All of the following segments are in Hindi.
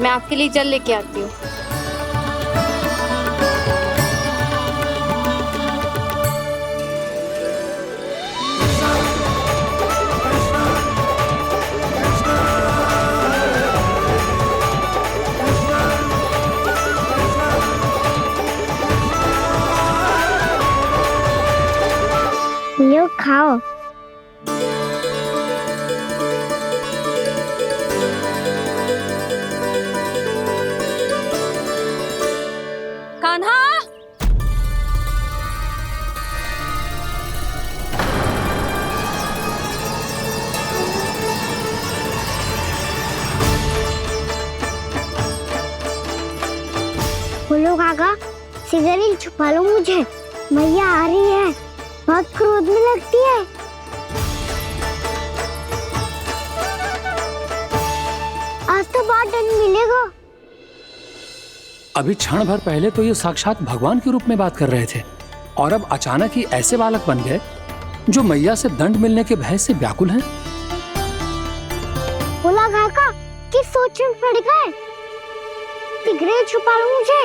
मैं आपके लिए जल लेके आती हूँ। लो खाओ। कान्हा, बोलो काका, सिगरेट छुपा लो मुझे, मैया आ रही है, बहुत क्रोध में लगती है। आज तो बहुत दंड मिलेगा। अभी क्षण भर पहले तो ये साक्षात भगवान के रूप में बात कर रहे थे और अब अचानक ही ऐसे बालक बन गए जो मैया से दंड मिलने के भय से व्याकुल हैं। बोला काका कि सोच में पड़ गए, सिगरेट छुपा लो मुझे।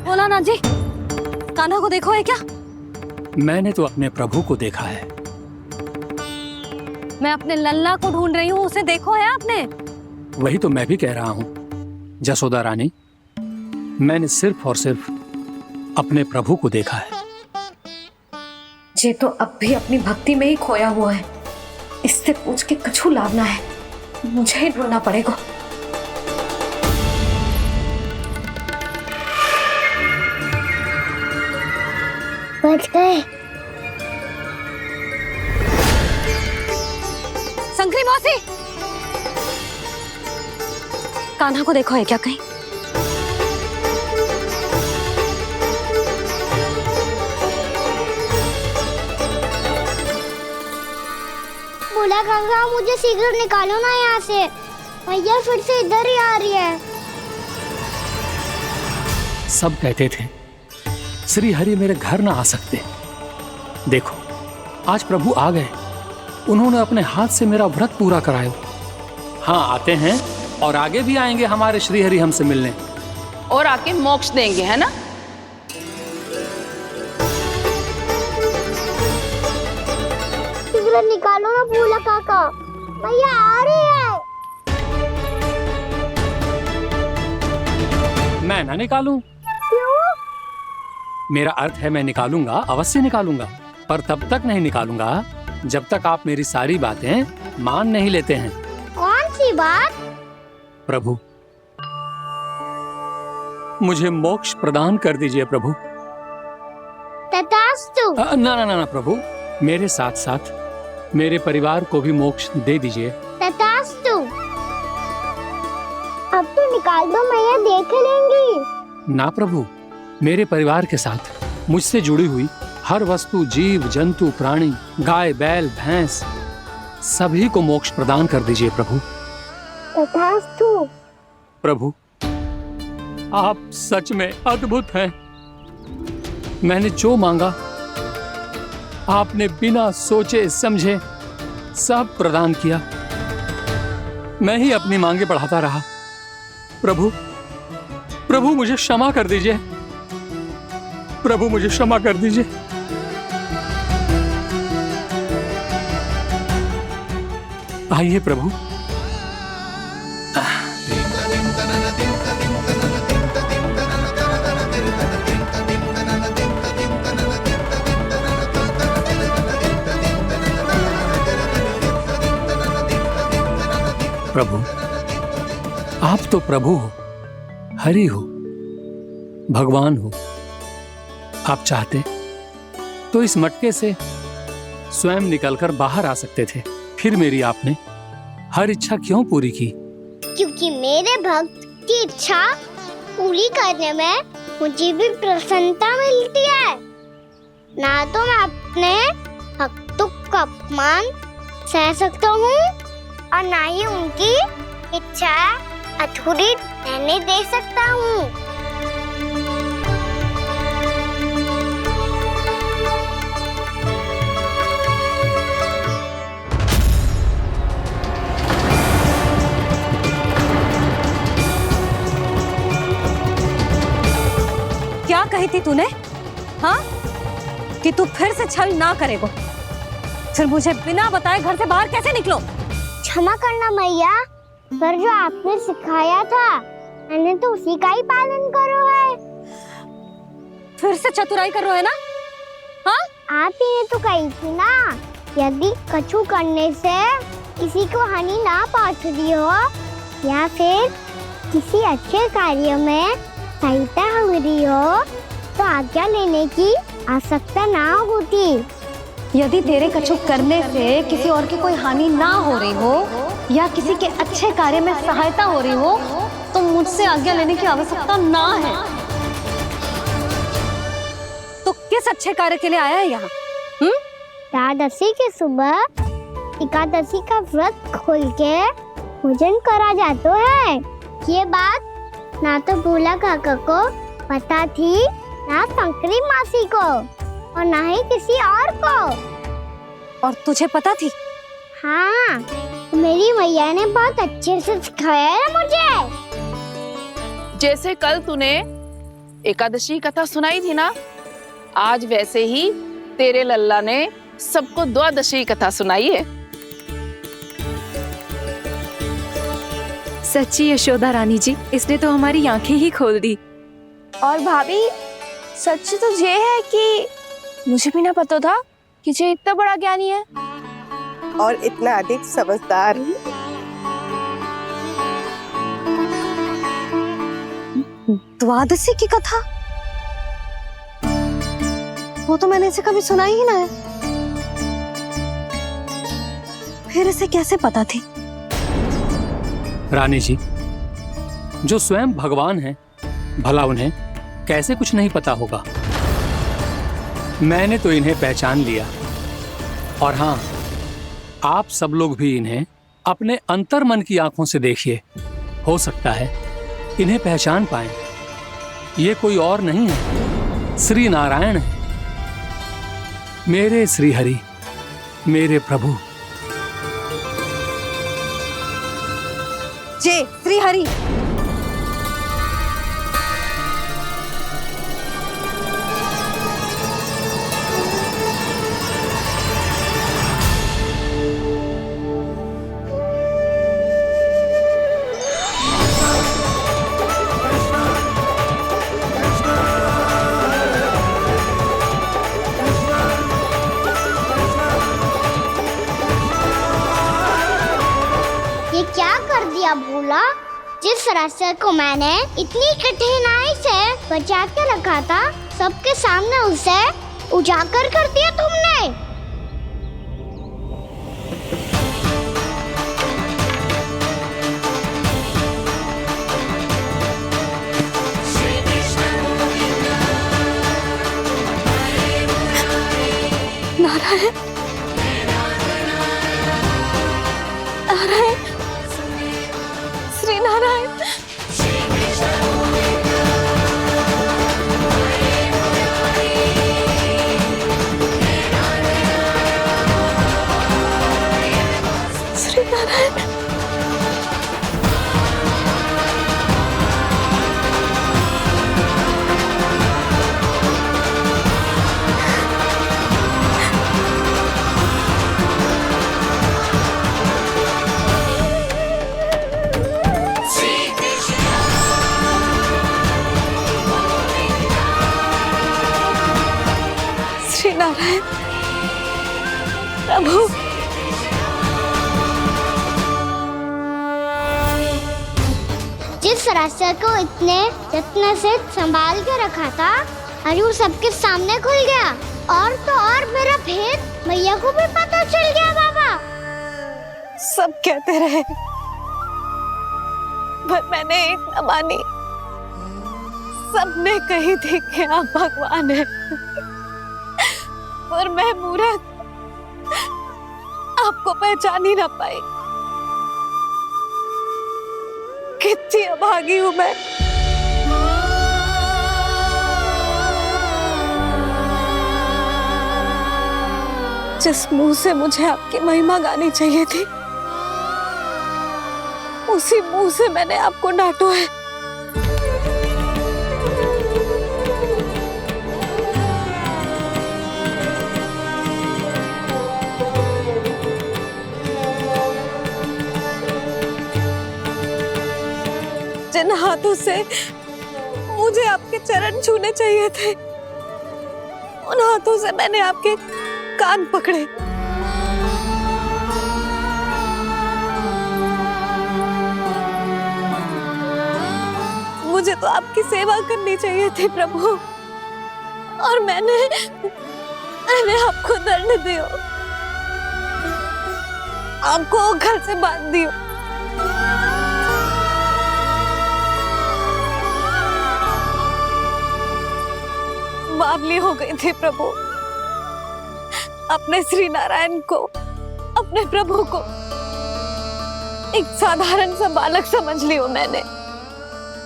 बोला ना जी, कान्हा को देखो है क्या? मैंने तो अपने प्रभु को देखा है। मैं अपने लल्ला को ढूंढ रही हूँ, उसे देखो है आपने? वही तो मैं भी कह रहा हूँ जसोदा रानी, मैंने सिर्फ और सिर्फ अपने प्रभु को देखा है। ये तो अब भी अपनी भक्ति में ही खोया हुआ है, इससे पूछ के कछु लाभ ना है, मुझे ही ढूंढना पड़ेगा। बच गए। संकरी मौसी, कान्हा को देखो है क्या कहीं? बोला काका मुझे सिगरेट निकालो ना यहाँ से, मैया फिर से इधर ही आ रही है। सब कहते थे श्री हरि मेरे घर ना आ सकते। देखो आज प्रभु आ गए, उन्होंने अपने हाथ से मेरा व्रत पूरा कराया। हाँ आते हैं और आगे भी आएंगे हमारे श्री हरि हमसे मिलने और आके मोक्ष देंगे, है ना? सिगरेट निकालो ना बोला काका, मैया आ रही है। मैं ना निकालूं? क्यों? मेरा अर्थ है मैं निकालूंगा, अवश्य निकालूंगा, पर तब तक नहीं निकालूंगा जब तक आप मेरी सारी बातें मान नहीं लेते हैं। कौन सी बात? प्रभु मुझे मोक्ष प्रदान कर दीजिए प्रभु। तथास्तु। ना ना ना ना प्रभु, मेरे साथ साथ मेरे परिवार को भी मोक्ष दे दीजिए। तथास्तु। अब तो निकाल दो, मैया देख लेंगी। ना प्रभु, मेरे परिवार के साथ मुझसे जुड़ी हुई हर वस्तु, जीव जंतु, प्राणी, गाय बैल भैंस, सभी को मोक्ष प्रदान कर दीजिए प्रभु। तथास्तु। प्रभु आप सच में अद्भुत हैं। मैंने जो मांगा आपने बिना सोचे समझे सब प्रदान किया। मैं ही अपनी मांगे बढ़ाता रहा। प्रभु प्रभु मुझे क्षमा कर दीजिए, प्रभु मुझे क्षमा कर दीजिए। आइए प्रभु। प्रभु आप तो प्रभु हो, हरि हो, भगवान हो। आप चाहते तो इस मटके से स्वयं निकलकर बाहर आ सकते थे, फिर मेरी आपने हर इच्छा क्यों पूरी की? क्योंकि मेरे भक्त की इच्छा पूरी करने में मुझे भी प्रसन्नता मिलती है। ना तो मैं अपने हक का अपमान सह सकता हूँ और ना ही उनकी इच्छा अधूरी रहने दे सकता हूँ। क्या कही थी तूने? हाँ, कि तू फिर से छल ना करेगा। फिर मुझे बिना बताए घर से बाहर कैसे निकलो? क्षमा करना मैया, पर जो आपने सिखाया था मैंने तो उसी का ही पालन करो है। फिर से चतुराई कर रहे हो है ना? हाँ, आप ही ने तो कही थी ना, यदि कछु करने से किसी को हानि ना पहुंच रही हो या फिर किसी अच्छे कार्य में सहायता हो रही हो तो आज्ञा लेने की आवश्यकता ना होती। यदि तेरे कछु करने से किसी और की कोई हानि ना हो रही हो या किसी के अच्छे कार्य में सहायता हो रही हो तो मुझसे आज्ञा लेने की आवश्यकता ना है। तो किस अच्छे कार्य के लिए आया है यहाँ? द्वादशी के सुबह एकादशी का व्रत खोल के भोजन करा जाता है। ये बात ना तो भोला काका को पता थी, ना शंकरी मासी को और ना ही किसी और को। और तुझे पता थी? हाँ, मेरी मैया ने बहुत अच्छे से सिखाया है मुझे। जैसे कल तूने एकादशी कथा सुनाई थी ना, आज वैसे ही तेरे लल्ला ने सबको द्वादशी कथा सुनाई है। सच्ची यशोदा रानी जी, इसने तो हमारी आंखें ही खोल दी। और भाभी, सच तो ये है कि मुझे भी ना पता था कि ये इतना बड़ा ज्ञानी है और इतना अधिक समझदार। द्वादशी की कथा? वो तो मैंने इसे कभी सुना ही ना है। फिर इसे कैसे पता थी? रानी जी, जो स्वयं भगवान हैं, भला उन्हें कैसे कुछ नहीं पता होगा। मैंने तो इन्हें पहचान लिया। और हाँ, आप सब लोग भी इन्हें अपने अंतर्मन की आंखों से देखिए, हो सकता है इन्हें पहचान पाएं। ये कोई और नहीं है, श्री नारायण है, मेरे श्री हरि, मेरे प्रभु। जय श्री हरि। ये क्या कर दिया भोला? जिस रास्ते को मैंने इतनी कठिनाई से बचा के रखा था, सबके सामने उसे उजागर कर दिया तुमने। नारायण, नारायण, श्री नारायण। श्री नारायण। श्री नारायण प्रभु। जिस रास्ते को इतने यत्न से संभाल के रखा था, आज वो सबके सामने खुल गया। और तो और मेरा भेद मैया को भी पता चल गया। बाबा, सब कहते रहे पर मैंने एक न मानी। सबने कही थी कि आप भगवान हैं, पर मैं मूरत आपको पहचान ही ना पाई। कितनी अभागी हूं मैं। जिस मुंह से मुझे आपकी महिमा गानी चाहिए थी, उसी मुंह से मैंने आपको डांटा है। जिन हाथों से मुझे आपके चरण छूने चाहिए थे, उन हाथों से मैंने आपके कान पकड़े। मुझे तो आपकी सेवा करनी चाहिए थी प्रभु, और मैंने आपको दंड दियो, आपको घर से बांध दियो। बावली हो गई थी प्रभु। अपने श्री नारायण को, अपने प्रभु को एक साधारण सा बालक समझ लियो मैंने।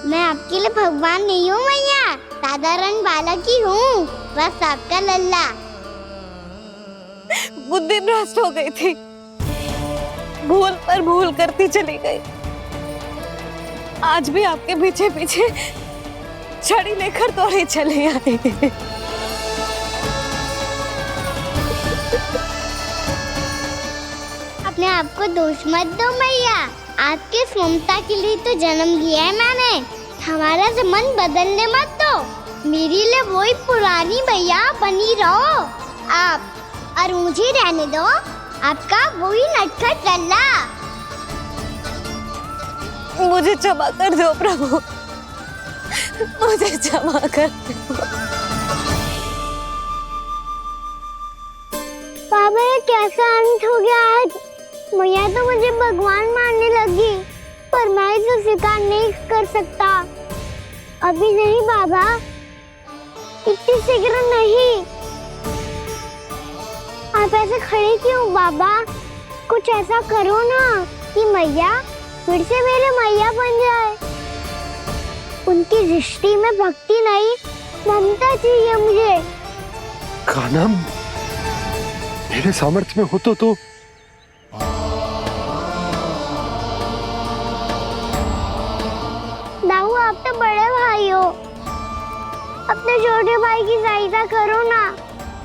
मैं आपके लिए भगवान नहीं हूँ मैया, साधारण बालक ही हूँ, बस आपका लल्ला। बुद्धि भ्रष्ट हो गई थी, भूल पर भूल करती चली गई। आज भी आपके पीछे पीछे छड़ी लेकर दौड़े चले आए। अपने आप को दोष मत दो मैया, आपके ममता के लिए तो जन्म लिया है मैंने। हमारा मन बदलने मत दो, मेरे लिए वही पुरानी भैया बनी रहो आप, और मुझे रहने दो आपका वही नटखट लल्ला। मुझे क्षमा कर दो प्रभु, मुझे क्षमा कर दो। बाबा ये कैसा अंत हो गया आज? मैया तो मुझे भगवान मानने लगी, पर मैं इसे स्वीकार नहीं कर सकता। अभी नहीं बाबा, इतनी शीघ्र नहीं। आप ऐसे खड़े क्यों बाबा? कुछ ऐसा करो ना कि मैया फिर से मेरे मैया बन जाए। उनकी दृष्टि में भक्ति नहीं, ममता चाहिए मुझे। कान्हा, मेरे सामर्थ्य में हो तो दाऊ, आप तो बड़े भाई हो, अपने छोटे भाई की सहायता करो ना,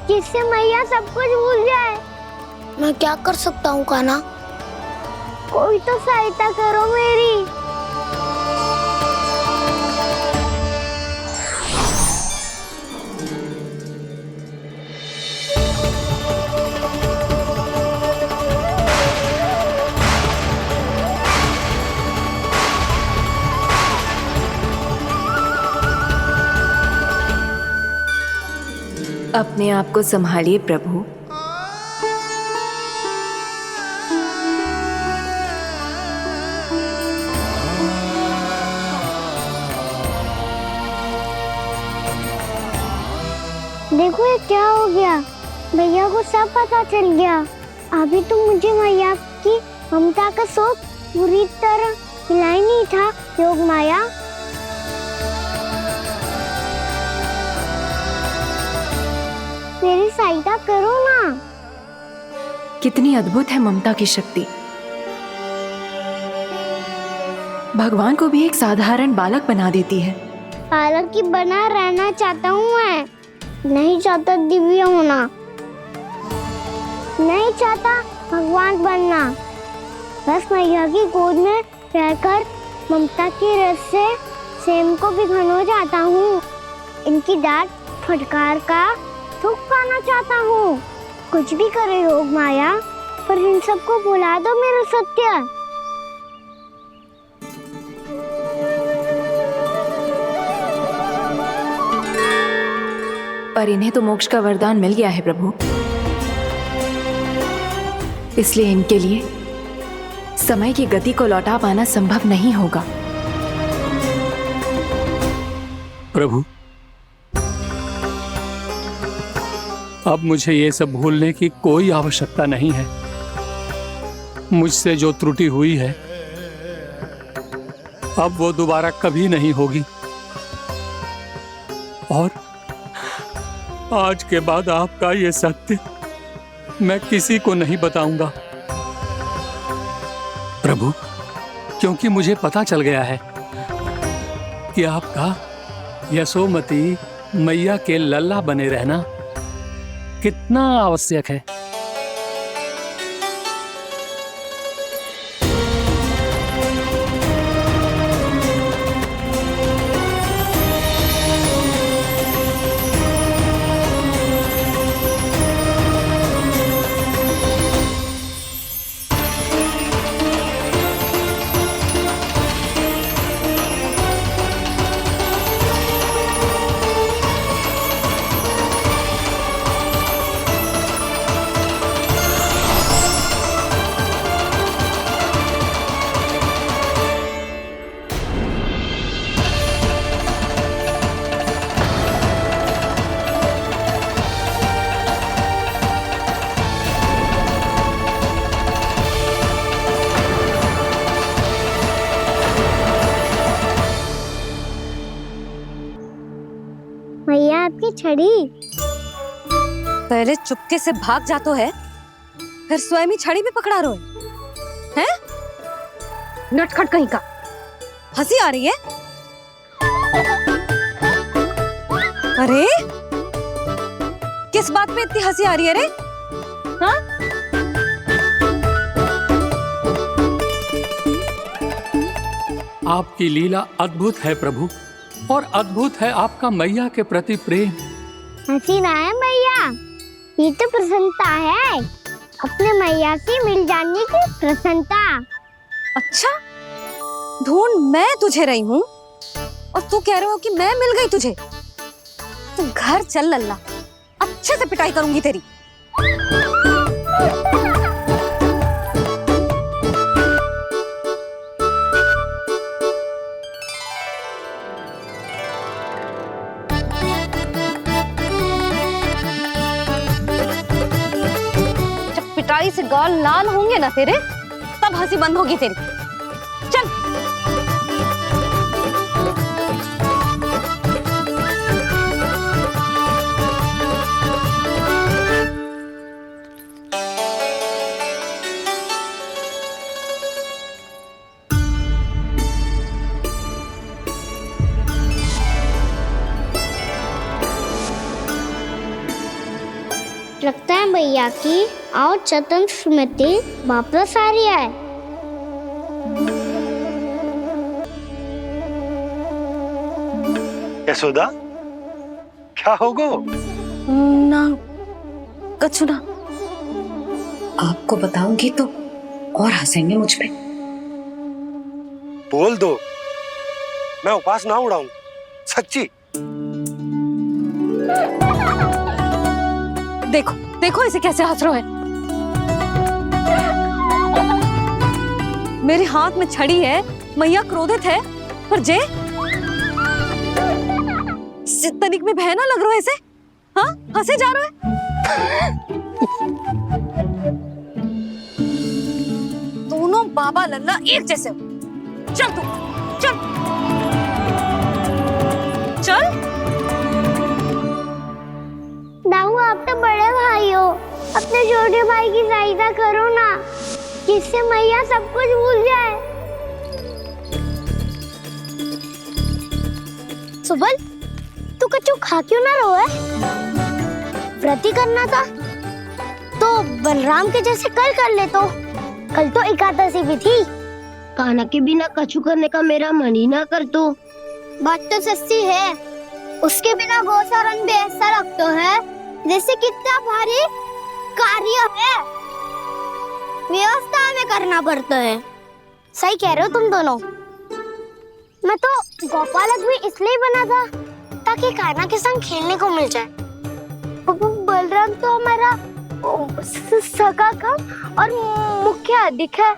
जिससे मैया सब कुछ भूल जाए। मैं क्या कर सकता हूँ कान्हा? कोई तो सहायता करो मेरी। अपने आप को संभालिए प्रभु। देखो ये क्या हो गया, भैया को सब पता चल गया। अभी तो मुझे मैया की ममता का शौक पूरी तरह मिला ही नहीं था। योग माया, मेरी सहायता करो ना। कितनी अद्भुत है ममता की शक्ति। भगवान को भी एक साधारण बालक बना देती है। बालक की बना रहना चाहता हूँ मैं, नहीं चाहता दिव्य होना, नहीं चाहता भगवान बनना। बस मैया की गोद में रहकर ममता की रस से सेम को भी घनो चाहता हूँ। इनकी डांट फटकार का सुख पाना चाहता हूँ। कुछ भी करे योग माया, पर इन सबको भुला दो मेरा सत्य। पर इन्हें तो मोक्ष का वरदान मिल गया है प्रभु, इसलिए इनके लिए समय की गति को लौटा पाना संभव नहीं होगा। प्रभु, अब मुझे ये सब भूलने की कोई आवश्यकता नहीं है। मुझसे जो त्रुटि हुई है अब वो दोबारा कभी नहीं होगी, और आज के बाद आपका ये सत्य मैं किसी को नहीं बताऊंगा प्रभु, क्योंकि मुझे पता चल गया है कि आपका यशोमती मैया के लल्ला बने रहना कितना आवश्यक है। मैया आपकी छड़ी। पहले चुपके से भाग जातो है, फिर स्वयं ही छड़ी भी पकड़ा रोए हैं? नटखट कहीं का। हंसी आ रही है? अरे किस बात पे इतनी हंसी आ रही है रे? हाँ? आपकी लीला अद्भुत है प्रभु, और अद्भुत है आपका मैया के प्रति प्रेम। हंसी ना है मैया, ये तो प्रसन्नता है, अपने मैया से मिल जाने की प्रसन्नता। अच्छा, ढूंढ मैं तुझे रही हूँ और तू कह रहे हो कि मैं मिल गई तुझे? तू घर चल लल्ला, अच्छे से पिटाई करूंगी तेरी। जब पिटाई से गाल लाल होंगे ना तेरे, तब हंसी बंद होगी तेरी। चल। लगता है भैया की और चतन स्मृति वापस आ रही है। यशोदा, क्या होगो? ना कछु ना। आपको बताऊंगी तो और हंसेंगे मुझ पे। बोल दो, मैं उपवास ना उड़ाऊं, सच्ची। देखो देखो इसे कैसे हंस रहा है। मेरे हाथ में छड़ी है, मैया क्रोधित है, पर जे तनिक में भय ना लग रहा है इसे? हाँ, हंसे जा रहा है। दोनों बाबा लल्ला एक जैसे हो। चल तू, चल चल। दाऊ, आप तो बड़े भाई हो, अपने छोटे भाई की सहायता करो ना, जिससे मैया सब कुछ भूल जाए। सुबल, तू कच्चू खा क्यों ना रो है? व्रत ही करना था तो बलराम के जैसे कल कर ले। तो कल तो एकादशी भी थी। कान्हा के बिना कछु करने का मेरा मन ही ना कर। तो बात तो सच्ची है, उसके बिना गोचारण भी ऐसा लगता है जैसे कितना भारी कार्य है, व्यवस्था में करना पड़ता है। सही कह रहे हो तुम दोनों। मैं तो गोपालक भी इसलिए बना था ताकि कान्हा के संग खेलने को मिल जाए। बलराम तो हमारा सगा कम और मुख्य अधिक है।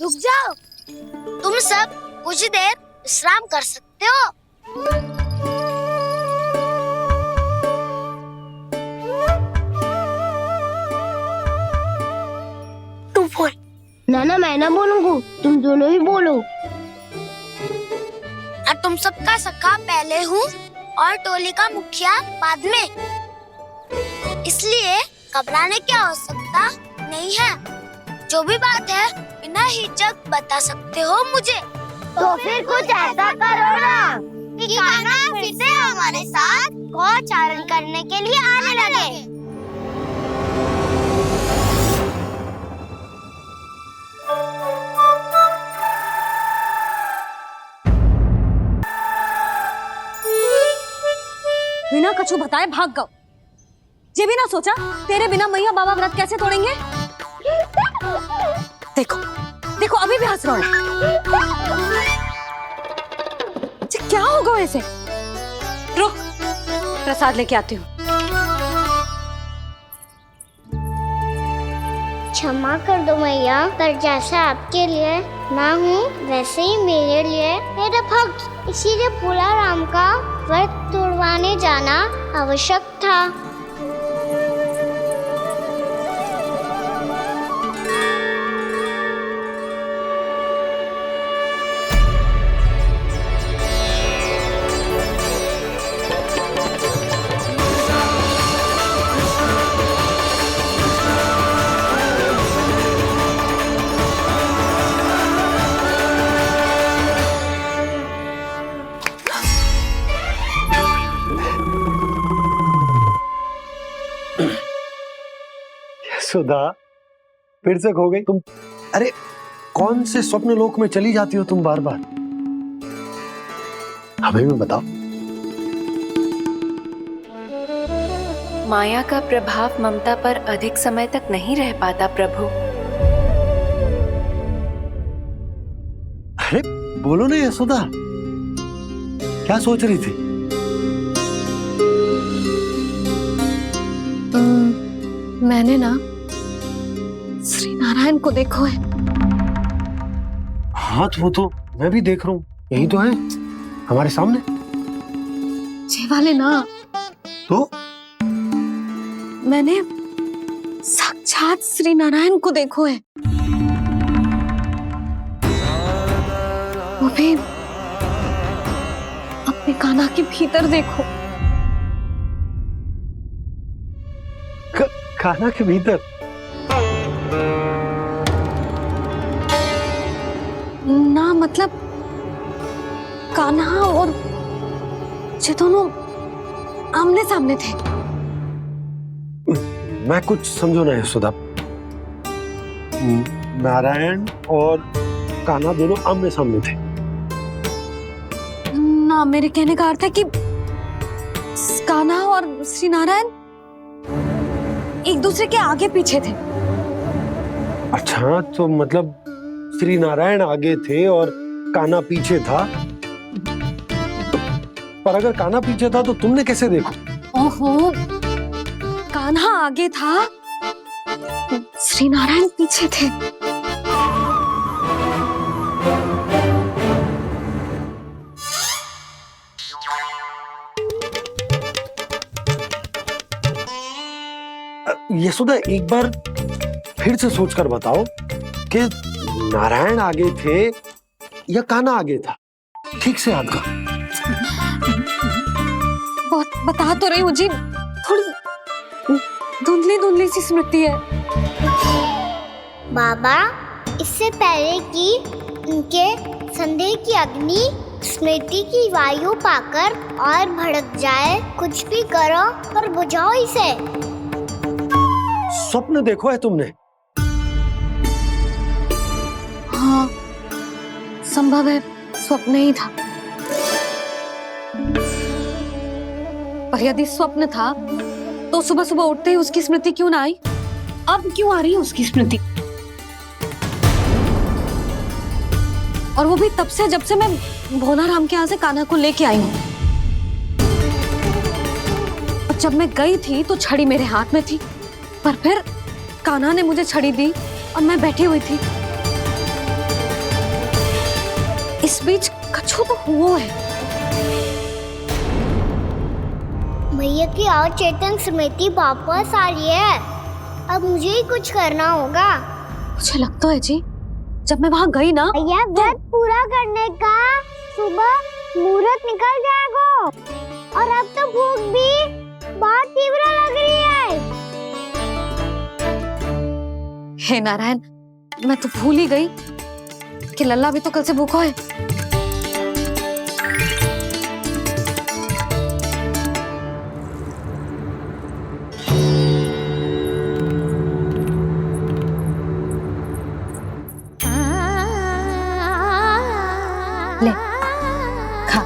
रुक जाओ, तुम सब कुछ देर विश्राम कर सकते हो। तू बोल। नाना मैं ना बोलूंगा, तुम दोनों ही बोलो। और तुम सबका सखा पहले हूँ और टोली का मुखिया बाद में, इसलिए घबराने की आवश्यकता नहीं है। जो भी बात है बिना हिचक बता सकते हो मुझे। तो फिर कुछ ऐसा करो ना कि कान्हा फिर से हमारे साथ गौचारण करने के लिए आने लगे। बिना कछु बताए भाग गओ। ये भी ना सोचा तेरे बिना मैया बाबा व्रत कैसे तोड़ेंगे। देखो देखो अभी भी हंस रहा है। क्या होगा वैसे? रुक, प्रसाद लेके आती हूँ। क्षमा कर दो मैया, पर जैसा आपके लिए ना हूँ वैसे ही मेरे लिए मेरा भक्त, इसीलिए भोला राम का व्रत तोड़वाने जाना आवश्यक था। सुधा, फिर से खो गई तुम। अरे कौन से स्वप्न लोक में चली जाती हो तुम बार बार? हमें भी बताओ। माया का प्रभाव ममता पर अधिक समय तक नहीं रह पाता प्रभु। अरे बोलो ना यशोदा, क्या सोच रही थी? मैंने ना श्री नारायण को देखो है। हाँ वो तो मैं भी देख रहा हूँ, यही तो है हमारे सामने। ये वाले ना, तो मैंने साक्षात श्री नारायण को देखो है, वो भी अपने कान्हा के भीतर देखो। कान्हा के भीतर? ना मतलब कान्हा और ये दोनों आमने सामने थे। मैं कुछ समझो ना यशोदा। नारायण और कान्हा दोनों आमने सामने थे? ना, मेरे कहने का अर्थ है कि कान्हा और श्री नारायण एक दूसरे के आगे पीछे थे। अच्छा, तो मतलब श्री नारायण आगे थे और कान्हा पीछे था। पर अगर कान्हा पीछे था तो तुमने कैसे देखा? ओहो, कान्हा आगे था, श्री नारायण पीछे थे। यशोदा, एक बार फिर से सोचकर बताओ कि नारायण आगे थे या कान्हा आगे था? ठीक से याद कर। बहुत बता तो रही हूँ जी, थोड़ी धुंधली धुंधली सी स्मृति है। बाबा, इससे पहले कि उनके संदेह की अग्नि स्मृति की वायु पाकर और भड़क जाए, कुछ भी करो पर बुझाओ इसे। स्वप्न देखो है तुमने? हाँ, संभव है स्वप्न ही था। पर यदि स्वप्न था तो सुबह सुबह उठते ही उसकी स्मृति क्यों ना आई? अब क्यों आ रही है उसकी स्मृति? और वो भी तब से जब से मैं भोला राम के यहाँ से कान्हा को लेके आई हूँ। और जब मैं गई थी तो छड़ी मेरे हाथ में थी, पर फिर कान्हा ने मुझे छड़ी दी और मैं बैठी हुई थी। इस बीच कछु तो हुआ है। भैया की और चेतन स्मृति वापस आ रही है। अब मुझे ही कुछ करना होगा। मुझे लगता है जी, जब मैं वहाँ गई ना, भैया व्रत पूरा करने का सुबह मुहूर्त निकल जाएगा और अब तो भूख भी बहुत तीव्र लग रही है। हे नारायण, मैं तो भूल ही गई कि लल्ला भी तो कल से भूखा है। ले खा।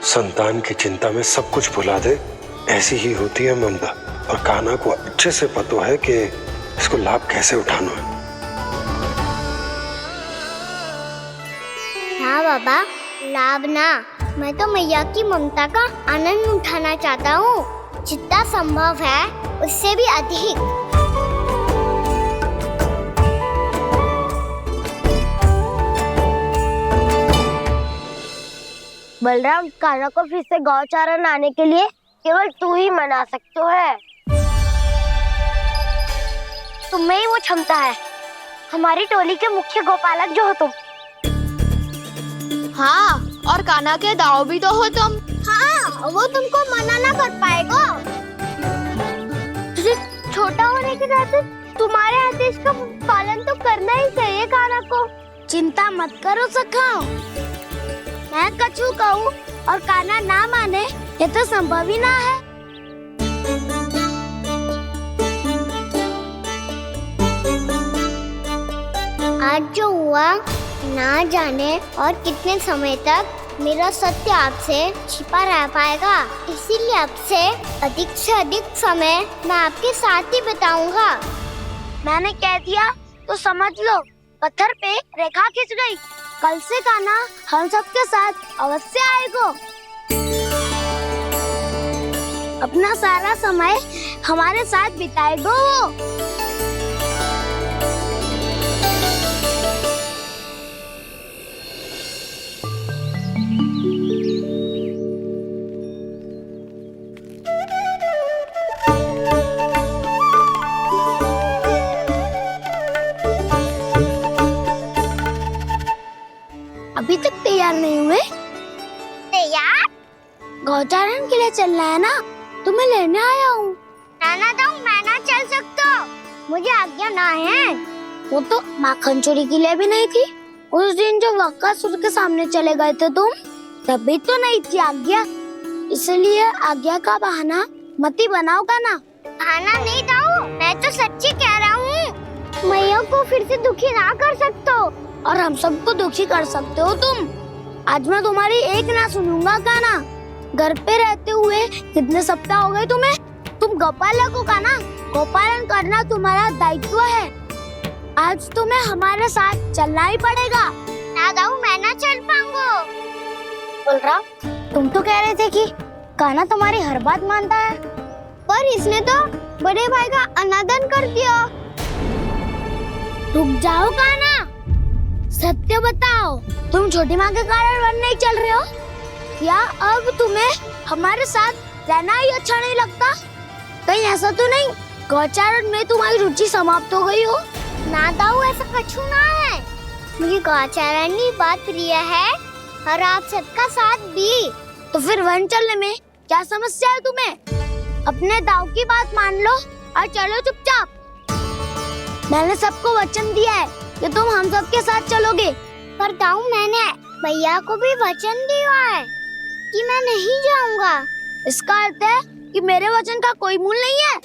संतान की चिंता में सब कुछ भुला दे, ऐसी ही होती है ममता। और कान्हा को अच्छे से पता है कि इसको लाभ कैसे उठाना है। हाँ बाबा, लाभ ना, मैं तो मैया की ममता का आनंद उठाना चाहता हूँ, जितना संभव है उससे भी अधिक। बलराम, कान्हा को फिर से गौचारण आने के लिए केवल तू ही मना सकते है। तुम्हें ही वो क्षमता है, हमारी टोली के मुख्य गोपालक जो हो तुम। हाँ, और कान्हा के दाव भी तो हो तुम। हाँ, वो तुमको मना ना कर पाएगा। तुझे छोटा होने के नाते तुम्हारे आदेश का पालन तो करना ही चाहिए कान्हा को। चिंता मत करो सखा, मैं कछु कहूँ और कान्हा ना माने, ये तो संभव ही ना है। आज जो हुआ ना जाने और कितने समय तक मेरा सत्य आपसे छिपा रह पाएगा, इसीलिए आपसे अधिक से अधिक समय मैं आपके साथ ही बिताऊंगा। मैंने कह दिया तो समझ लो, पत्थर पे रेखा खिंच गई। कल से कान्हा हम सबके साथ अवश्य आएगा। अपना सारा समय हमारे साथ बिताएगा वो। अभी तक तैयार नहीं हुए? तैयार? गौचारण के लिए चलना है ना, तुम्हें लेने आया हूँ। नाना तो मैं ना चल सकता, मुझे आज्ञा ना है। वो तो माखन चोरी के लिए भी नहीं थी। उस दिन जो वक्कासुर के सामने चले गए थे तुम, तभी तो नहीं थी आज्ञा। इसलिए आज्ञा का बहाना मत ही बनाओ कान्हा। बहाना नहीं दाऊ, मैं तो सच्ची कह रहा हूँ। मैया को फिर से दुखी ना कर सकते हो और हम सबको दुखी कर सकते हो तुम। आज मैं तुम्हारी एक ना सुनूंगा कान्हा। घर पे रहते हुए कितने सप्ताह हो गए तुम्हें? तुम गोपालक हो कान्हा, गोपालन करना तुम्हारा दायित्व है। आज तुम्हें हमारे साथ चलना ही पड़ेगा। ना दाऊ, मैं ना चल पाऊंगा। बलराम, तुम तो कह रहे थे कि कान्हा तुम्हारी हर बात मानता है, पर इसने तो बड़े भाई का अनादर कर दिया। रुक जाओ कान्हा, सत्य बताओ, तुम छोटी माँ के कारण वन नहीं चल रहे हो या अब तुम्हें हमारे साथ रहना ही अच्छा नहीं लगता? कहीं ऐसा तो नहीं गौचारण में तुम्हारी रुचि समाप्त हो गई हो? ना दाऊ, ऐसा कछु ना है। मुझे गौचारण की बात प्रिय है और आप सबका साथ भी। तो फिर वन चलने में क्या समस्या है तुम्हें? अपने दाऊ की बात मान लो और चलो चुपचाप। मैंने सबको वचन दिया है कि तुम हम सबके साथ चलोगे। पर दाऊ, मैंने भैया को भी वचन दिया है कि मैं नहीं जाऊंगा। इसका अर्थ है कि मेरे वचन का कोई मूल नहीं है।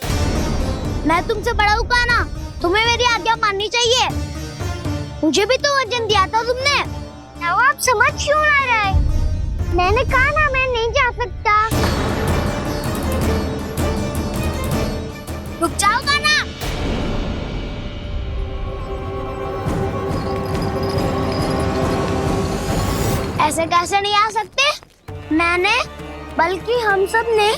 मैं तुमसे बड़ा हूँ कान्हा, तुम्हें मेरी आज्ञा माननी चाहिए। मुझे भी तो वचन दिया था तुमने। दाऊ, आप समझ क्यों ना रहे? मैंने कहा ना मैं नहीं जा सकता। रुक जाओ कान्हा। ऐसे कैसे नहीं आ सकते? मैंने बल्कि हम सब ने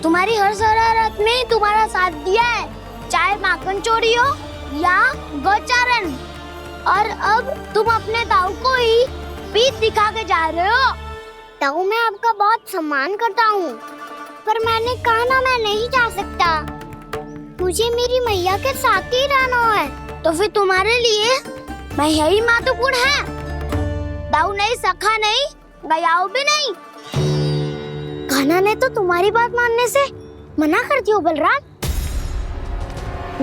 तुम्हारी हर शरारत में तुम्हारा साथ दिया है, चाहे माखन चोरी हो या गौचारण। और अब तुम अपने ताऊ को ही पीठ दिखा के जा रहे हो। ताऊ, मैं आपका बहुत सम्मान करता हूँ, पर मैंने कहा ना मैं नहीं जा सकता। मुझे मेरी मैया के साथ ही रहना है। तो फिर तुम्हारे लिए मैं यही महत्वपूर्ण है। ताऊ नहीं, सखा नहीं, गयाऊ भी नहीं। कान्हा ने तो तुम्हारी बात मानने से मना कर दियो बलराम।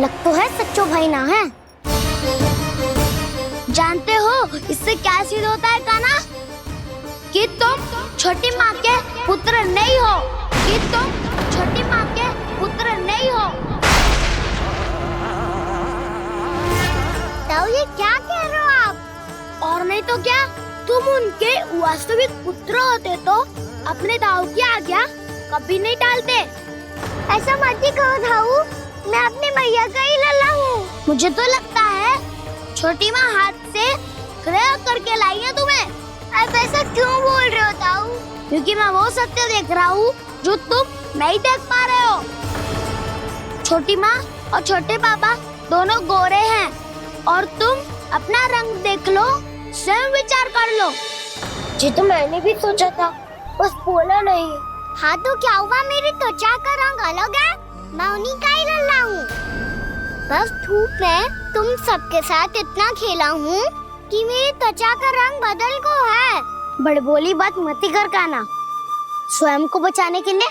लग तो है सच्चो भाई ना है। जानते हो इससे क्या सिद्ध होता है कान्हा? कि तुम छोटी माँ के पुत्र नहीं हो, कि तुम छोटी माँ के पुत्र नहीं हो। ताऊ, ये क्या कह रहे हो आप? और नहीं तो क्या, तुम उनके वास्तविक पुत्र होते तो अपने ताऊ की आज्ञा कभी नहीं टालते। ऐसा मत ही कहो ताऊ, मैं अपनी मैया का ही लल्ला हूँ। मुझे तो लगता है छोटी माँ हाथ से क्रय करके लाई है तुम्हें। आप ऐसा क्यों बोल रहे हो ताऊ? क्योंकि मैं वो सत्य देख रहा हूँ जो तुम नहीं देख पा रहे हो। छोटी माँ और छोटे पापा दोनों गोरे हैं, और तुम अपना रंग देख लो, स्वयं विचार कर लो। जी तो मैंने भी सोचा था, बस बोला नहीं। हाँ तो क्या हुआ, मेरी त्वचा का रंग अलग है, मैं उन्हीं का ही लल्ला हूँ। बस धूप में तुम सबके साथ इतना खेला हूँ कि मेरी त्वचा का रंग बदल को है। बड़बोली बात मत ही कर कान्हा, स्वयं को बचाने के लिए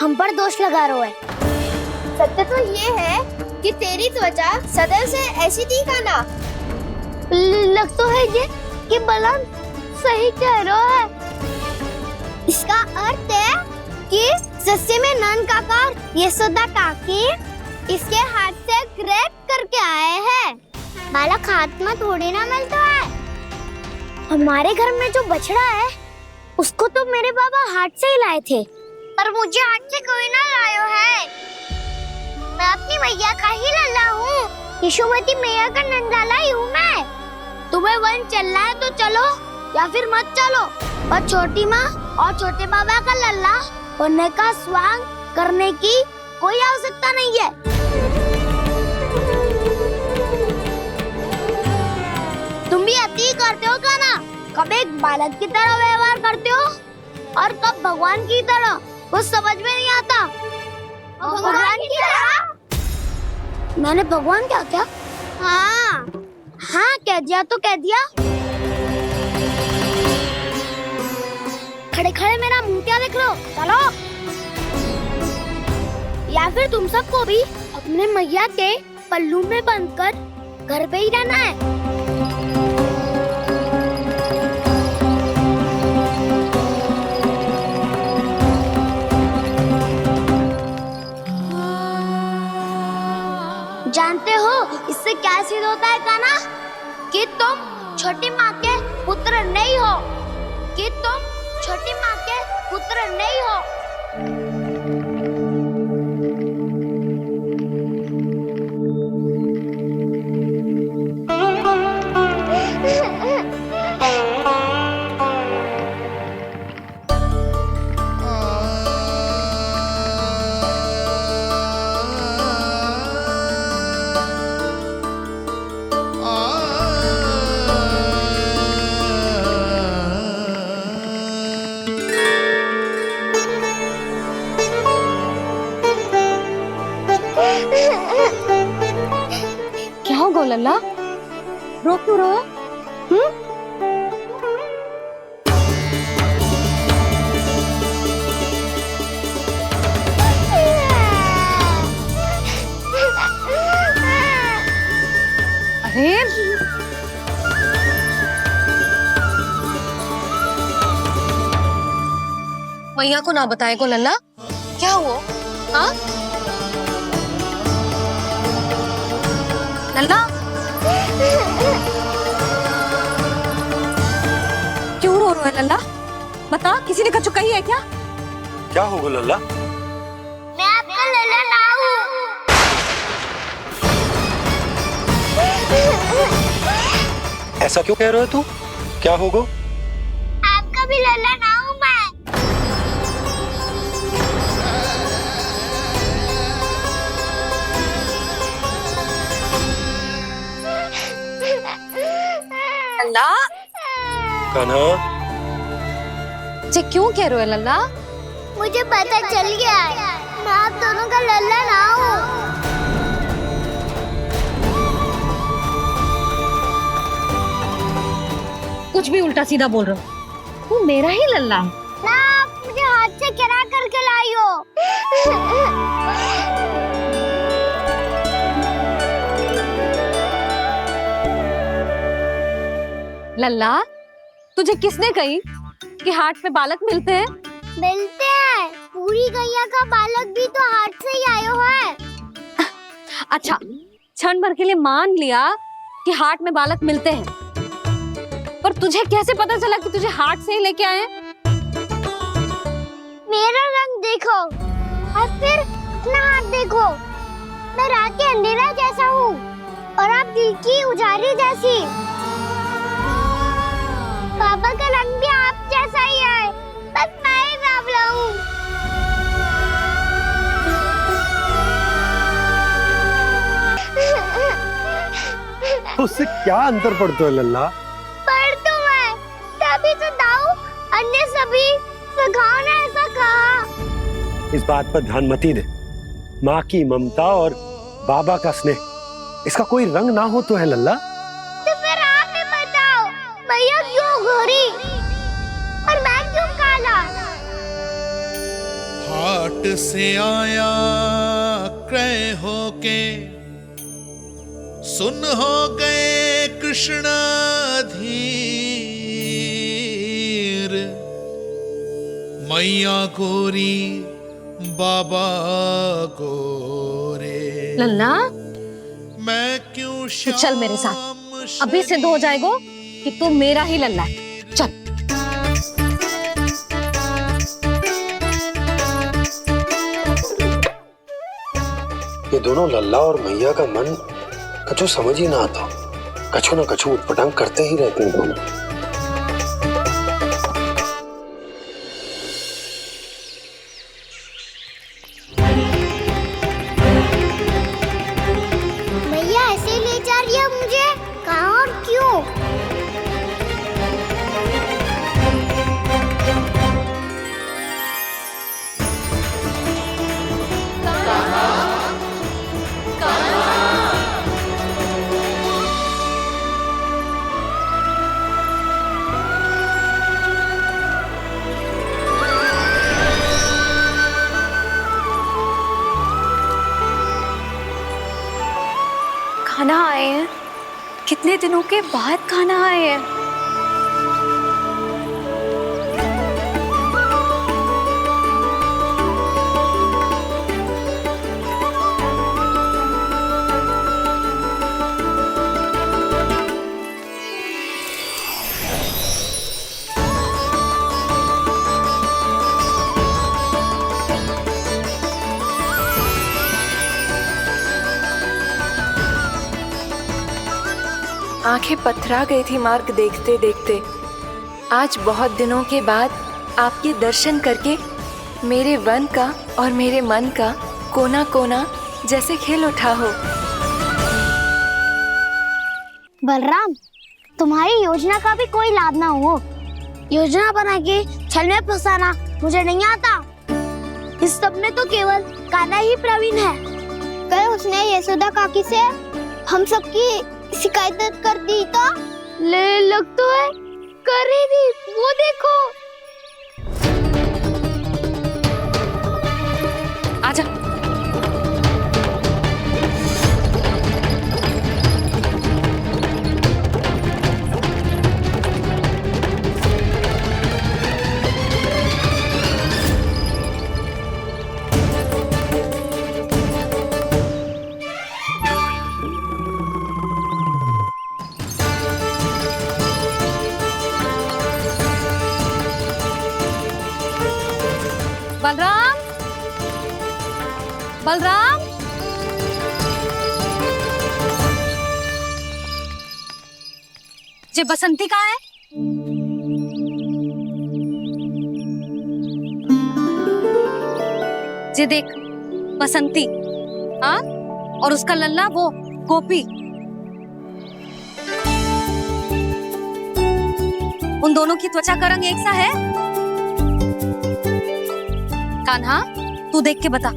हम पर दोष लगा रहे हो। सत्य तो ये है कि तेरी त्वचा सदैव से ऐसी थी कान्हा। लग तो है ये कि बलराम सही कह रहा है। इसका अर्थ है कि सस्ते में नन काका यशोदा काकी इसके हाथ से ग्रेट करके आए हैं। बालक हाथ में थोड़ी ना मिलता है। हमारे घर में जो बछड़ा है उसको तो मेरे बाबा हाथ से ही लाए थे, पर मुझे हाथ से कोई ना लायो है। मैं अपनी मैया का ही लल्ला हूँ, यशोमती मैया का नंदलाला ही हूँ मैं। तुम्हें वन चलना है तो चलो, या फिर मत चलो, और छोटी माँ और छोटे बाबा का लल्ला होने का स्वांग करने की कोई आवश्यकता नहीं है। तुम भी अति करते हो कान्हा, कब एक बालक की तरह व्यवहार करते हो और कब भगवान की तरह, कुछ समझ में नहीं आता। भगवान की तरह? मैंने भगवान क्या क्या? हाँ हाँ, कह दिया तो कह दिया। खड़े खड़े मेरा मुंह क्या देख लो, चलो। या फिर तुम सबको भी अपने मैया के पल्लू में बंधकर घर पे ही रहना है। जानते हो इससे क्या सिद्ध होता है कान्हा? कि तुम छोटी माँ के पुत्र नहीं हो, कि तुम छोटी माँ के पुत्र नहीं हो। क्या हो गो लल्ला, रो क्यों रहे हो? अरे मैया को ना बताए को लल्ला, क्या हुआ? हाँ लल्ला, क्यों रो रहा है लल्ला? बता, किसी ने कछु कही है क्या? क्या होगा लल्ला? मैं आपका लल्ला ना हूँ। ऐसा क्यों कह रहे हो तू? क्या होगा? आपका भी लल्ला ना हूँ मैं। लल्ला कान्हा, जे क्यों कह रहे हो लल्ला? मुझे पता चल गया है, मैं आप दोनों का लल्ला ना हूँ। कुछ भी उल्टा सीधा बोल रहे हो, तू मेरा ही लल्ला है। ना, आप मुझे हाथ से गिरा करके लाई हो। लल्ला, तुझे किसने कही कि हाट में बालक मिलते हैं? मिलते हैं, पूरी गैया का बालक भी तो हाट से ही आयो है। अच्छा, क्षण भर के लिए मान लिया कि हाट में बालक मिलते हैं, पर तुझे कैसे पता चला कि तुझे हाट से ही लेके आए हैं? मेरा रंग देखो और फिर अपना हाथ देखो। मैं रात के अंधेरा जैसा हूँ और आप दिल की उजाली जैसी। पापा का रंग भी आप जैसा ही है, बस मैं ही बावला हूँ। उससे क्या अंतर पड़ता है लल्ला? पर तो मैं तभी तो दाऊ अन्य सभी सखाओ ने ऐसा कहा। इस बात पर ध्यान मत ही दे। माँ की ममता और बाबा का स्नेह, इसका कोई रंग ना हो तो है लल्ला। तो फिर आप ही बताओ, भैया क्यों गोरी और मैं क्यों काला? हाट से आया क्रय होके, सुन हो गए कृष्णाधीर। मैया गोरी बाबा गोरे, लल्ला, मैं क्यों तू चल मेरे साथ, अभी सिद्ध हो जाएगा कि तू मेरा ही लल्ला है। चल। ये दोनों लल्ला और मैया का मन कछु समझ ही ना आता, कछु ना कछु उटपटांग करते ही रहते हैं दोनों। भैया ऐसे ले जा रही है मुझे, कहाँ और क्यों? खाना आए हैं, कितने दिनों के बाद खाना आए हैं। आंखें पथरा गई थी मार्ग देखते देखते। आज बहुत दिनों के बाद आपके दर्शन करके मेरे वन का और मेरे मन का कोना कोना जैसे खिल उठा हो। बलराम, तुम्हारी योजना का भी कोई लाभ ना हो। योजना बना के छल में फंसाना मुझे नहीं आता। इस सब में तो केवल कान्हा ही प्रवीण है। कल उसने यशोदा काकी से हम सबकी शिकायत कर दी तो लग तो है कर ही दी, वो देखो। आजा। बलराम, बलराम, जे बसंती कहाँ है? जे देख, बसंती, हाँ, और उसका लल्ला वो गोपी। उन दोनों की त्वचा का रंग एक सा है? कान्हा, तू देख के बता,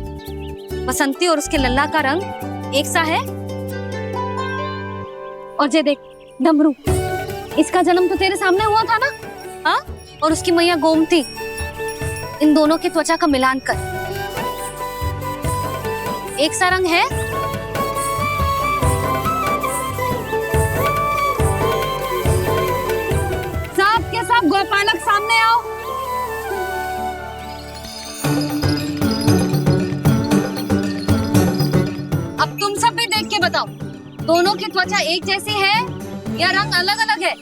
बसंती और उसके लल्ला का रंग एक सा है? और ये देख डमरू, इसका जन्म तो तेरे सामने हुआ था ना? हाँ? और उसकी मैया गोमती, इन दोनों की त्वचा का मिलान कर, एक सा रंग है? सब के सब गोपालक सामने आओ। अब तुम सब भी देख के बताओ, दोनों की त्वचा एक जैसी है या रंग अलग अलग है?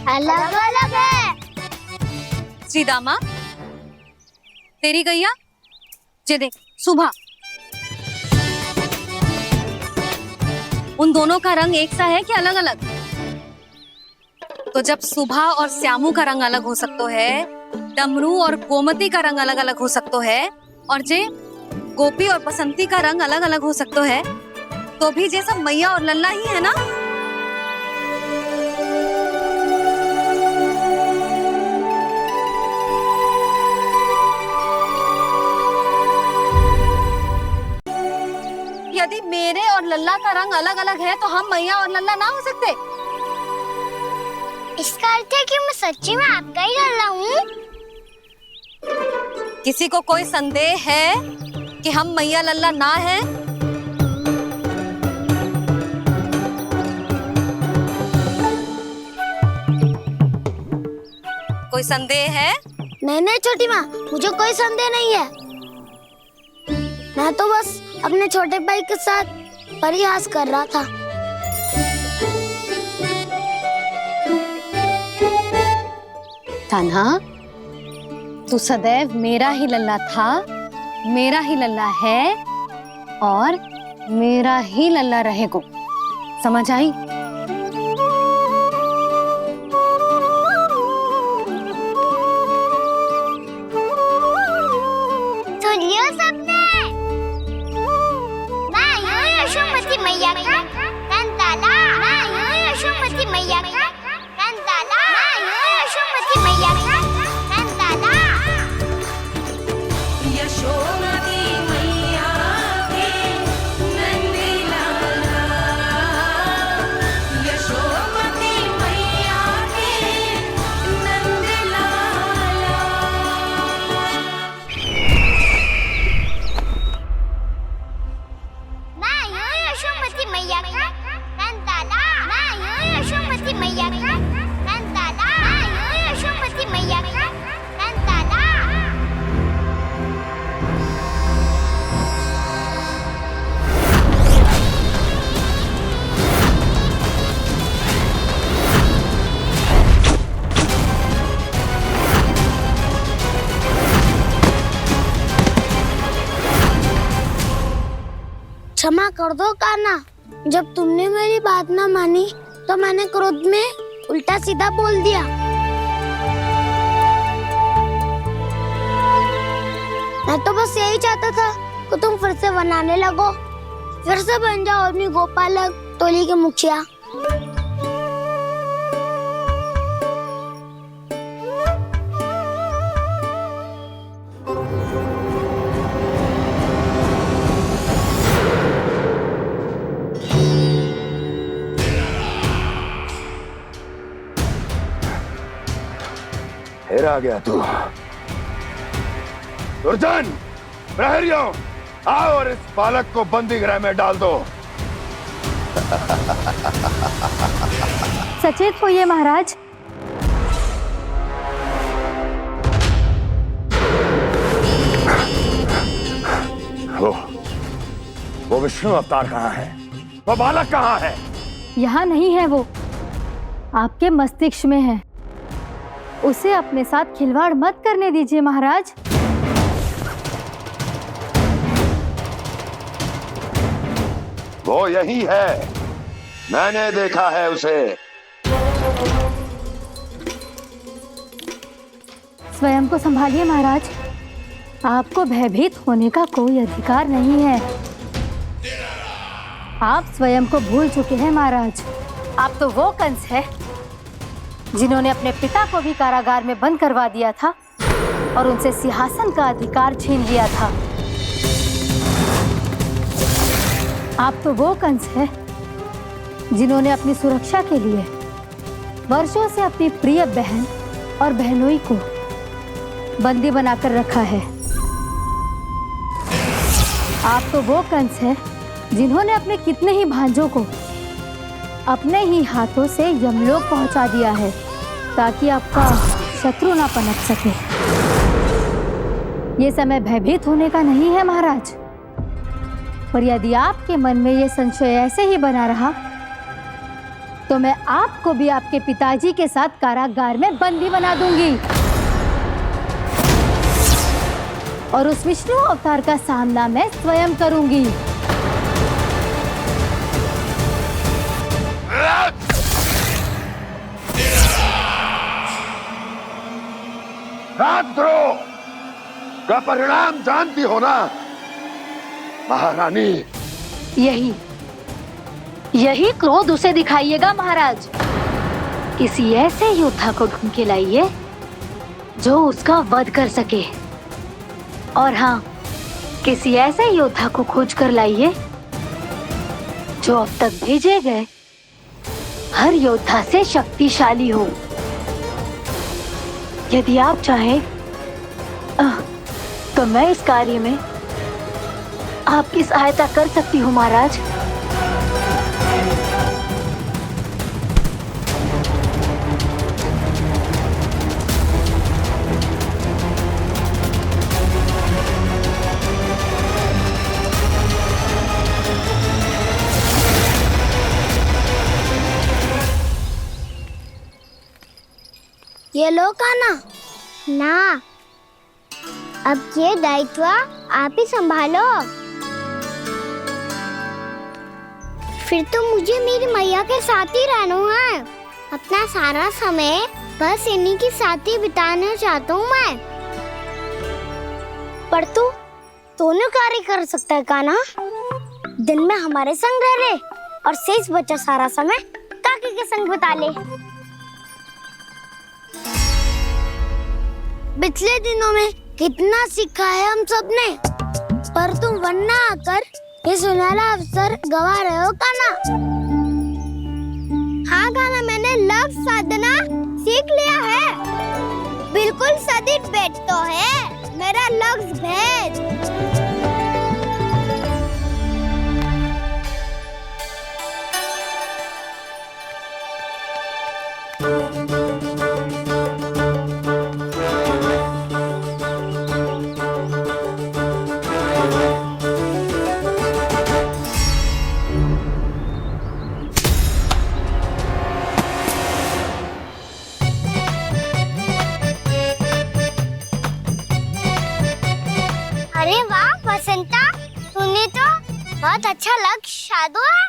अलग अलग है। श्रीदामा, तेरी गैया, ये देख सुभा, उन दोनों का रंग एक सा है कि अलग अलग? तो जब सुभा और श्यामू का रंग अलग हो सकता है, डमरू और गोमती का रंग अलग अलग हो सकता है, और जे गोपी और बसंती का रंग अलग अलग हो सकता है, तो भी जे सब मैया और लल्ला ही है ना? यदि मेरे और लल्ला का रंग अलग अलग है तो हम मैया और लल्ला ना हो सकते? इसका अर्थ है कि मैं सच्ची में आपका ही लल्ला हूँ? किसी को कोई संदेह है कि हम मैया लल्ला ना हैं? कोई संदेह है? नहीं छोटी माँ, मुझे कोई संदेह नहीं है। मैं तो बस अपने छोटे भाई के साथ परिहास कर रहा था। कान्हा, तू सदैव मेरा ही लल्ला था, मेरा ही लल्ला है और मेरा ही लल्ला रहेगा। समझ आई? सुन लियो सबने, मैं हूँ यशोमती मैया का कंताला, मैं हूँ यशोमती मैया का कंताला, मैं हूँ यशोमती मैया का कंताला। यशोमती मैया के नंदी लाला, यशोमती मैया के नंदी लाला। मैं हूँ यशोमती मैया का कंताला, मैं हूँ यशोमती मैया का कंताला, मैं हूँ यशोमती मैया का कंताला। क्षमा कर दो कान्हा, जब तुमने मेरी बात ना मानी तो मैंने क्रोध में उल्टा सीधा बोल दिया। मैं तो बस यही चाहता था कि तुम फिर से बनाने लगो, फिर से बन जाओ अपनी गोपालक टोली के मुखिया। फिर आ गया तू। दुर्जन, प्रहरियों, आओ और इस बालक को बंदी गृह में डाल दो। सचेत होइए महाराज। वो विष्णु अवतार कहाँ है? वो बालक कहाँ है? यहाँ नहीं है वो, आपके मस्तिष्क में है। उसे अपने साथ खिलवाड़ मत करने दीजिए महाराज। वो यही है, मैंने देखा है उसे। स्वयं को संभालिए महाराज, आपको भयभीत होने का कोई अधिकार नहीं है। आप स्वयं को भूल चुके हैं महाराज। आप तो वो कंस है जिन्होंने अपने पिता को भी कारागार में बंद करवा दिया था और उनसे सिंहासन का अधिकार छीन लिया था। आप तो वो कंस है जिन्होंने अपनी सुरक्षा के लिए वर्षों से अपनी प्रिय बहन और बहनोई को बंदी बनाकर रखा है। आप तो वो कंस है जिन्होंने अपने कितने ही भांजों को अपने ही हाथों से यमलोक पहुंचा दिया है ताकि आपका शत्रु ना पनप सके। ये समय भयभीत होने का नहीं है महाराज, पर यदि आपके मन में ये संशय ऐसे ही बना रहा तो मैं आपको भी आपके पिताजी के साथ कारागार में बंदी बना दूंगी और उस विष्णु अवतार का सामना मैं स्वयं करूंगी। राजद्रोह का परिणाम जानती हो ना महारानी? यही क्रोध उसे दिखाइएगा महाराज। किसी ऐसे योद्धा को ढूंढ के लाइए जो उसका वध कर सके, और हाँ, किसी ऐसे योद्धा को खोज कर लाइए जो अब तक भेजे गए हर योद्धा से शक्तिशाली हो। यदि आप चाहें तो मैं इस कार्य में आपकी सहायता कर सकती हूँ महाराज। ये लो कान्हा। ना, अब ये दायित्व आप ही संभालो। फिर तो मुझे मेरी मैया के साथ ही रहना है। अपना सारा समय बस इन्हीं के साथ ही बिताना चाहता हूँ मैं। पर तू दोनों कार्य कर सकता है कान्हा। दिन में हमारे संग रह ले और शेष बचा सारा समय काकी के संग बिता ले। पिछले दिनों में कितना सीखा है हम सब ने, पर तुम वरना आकर ये सुनहरा अवसर गवा रहे हो कान्हा। हाँ कान्हा, मैंने लक्ष्य साधना सीख लिया है। बिल्कुल सदित भेद तो है मेरा लक्ष्य भेद। अरे वाह बसंता, तूने तो बहुत अच्छा लक्ष्य साधा है।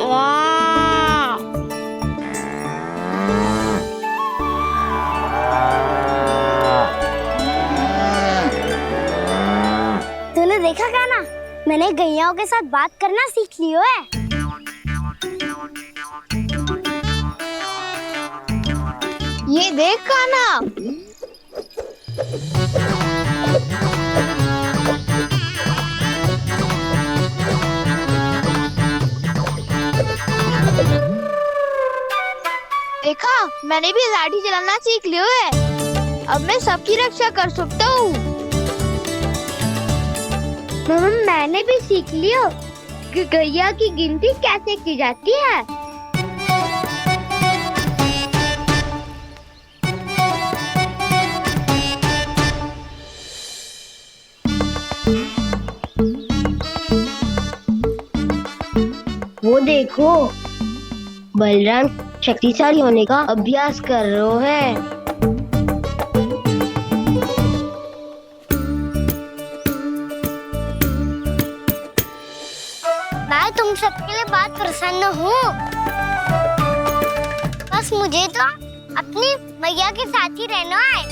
वाह, तूने देखा कान्हा, मैंने गैयाओं के साथ बात करना सीख लियो है। ये देख कान्हा, देखा मैंने भी लाठी चलाना सीख लियो है। अब मैं सबकी रक्षा कर सकता हूँ। मैंने भी सीख लियो कि गैया की गिनती कैसे की जाती है। वो देखो, बलराम शक्तिशाली होने का अभ्यास कर रहे हैं। मैं तुम सबके लिए बहुत प्रसन्न हूँ। बस मुझे तो अपनी मैया के साथ ही रहना है।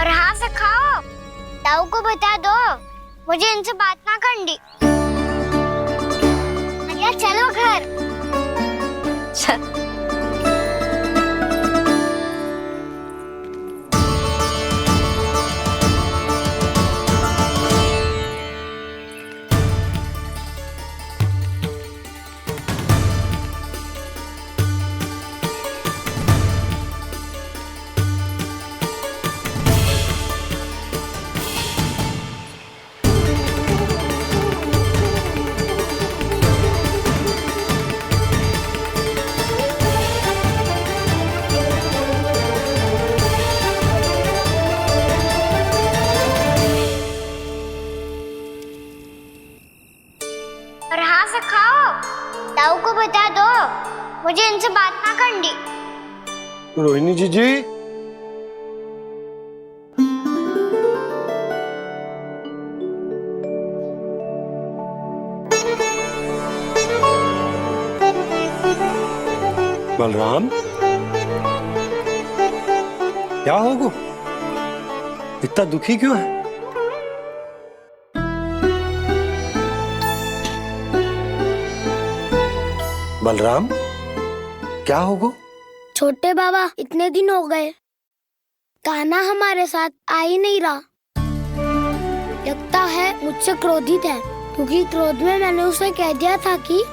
पर हाँ से खाओ। ताऊ को बता दो मुझे इनसे बात ना करनी। या चलो घर। चल। पर हाँ से खाओ। ताऊ को बता दो मुझे इनसे बात ना करनी। रोहिणी जी बलराम, क्या होगा? इतना दुखी क्यों है? बलराम, क्या होगा? छोटे बाबा, इतने दिन हो गए कान्हा हमारे साथ आ ही नहीं रहा। लगता है मुझसे क्रोधित है, क्योंकि क्रोध में मैंने उसे कह दिया था कि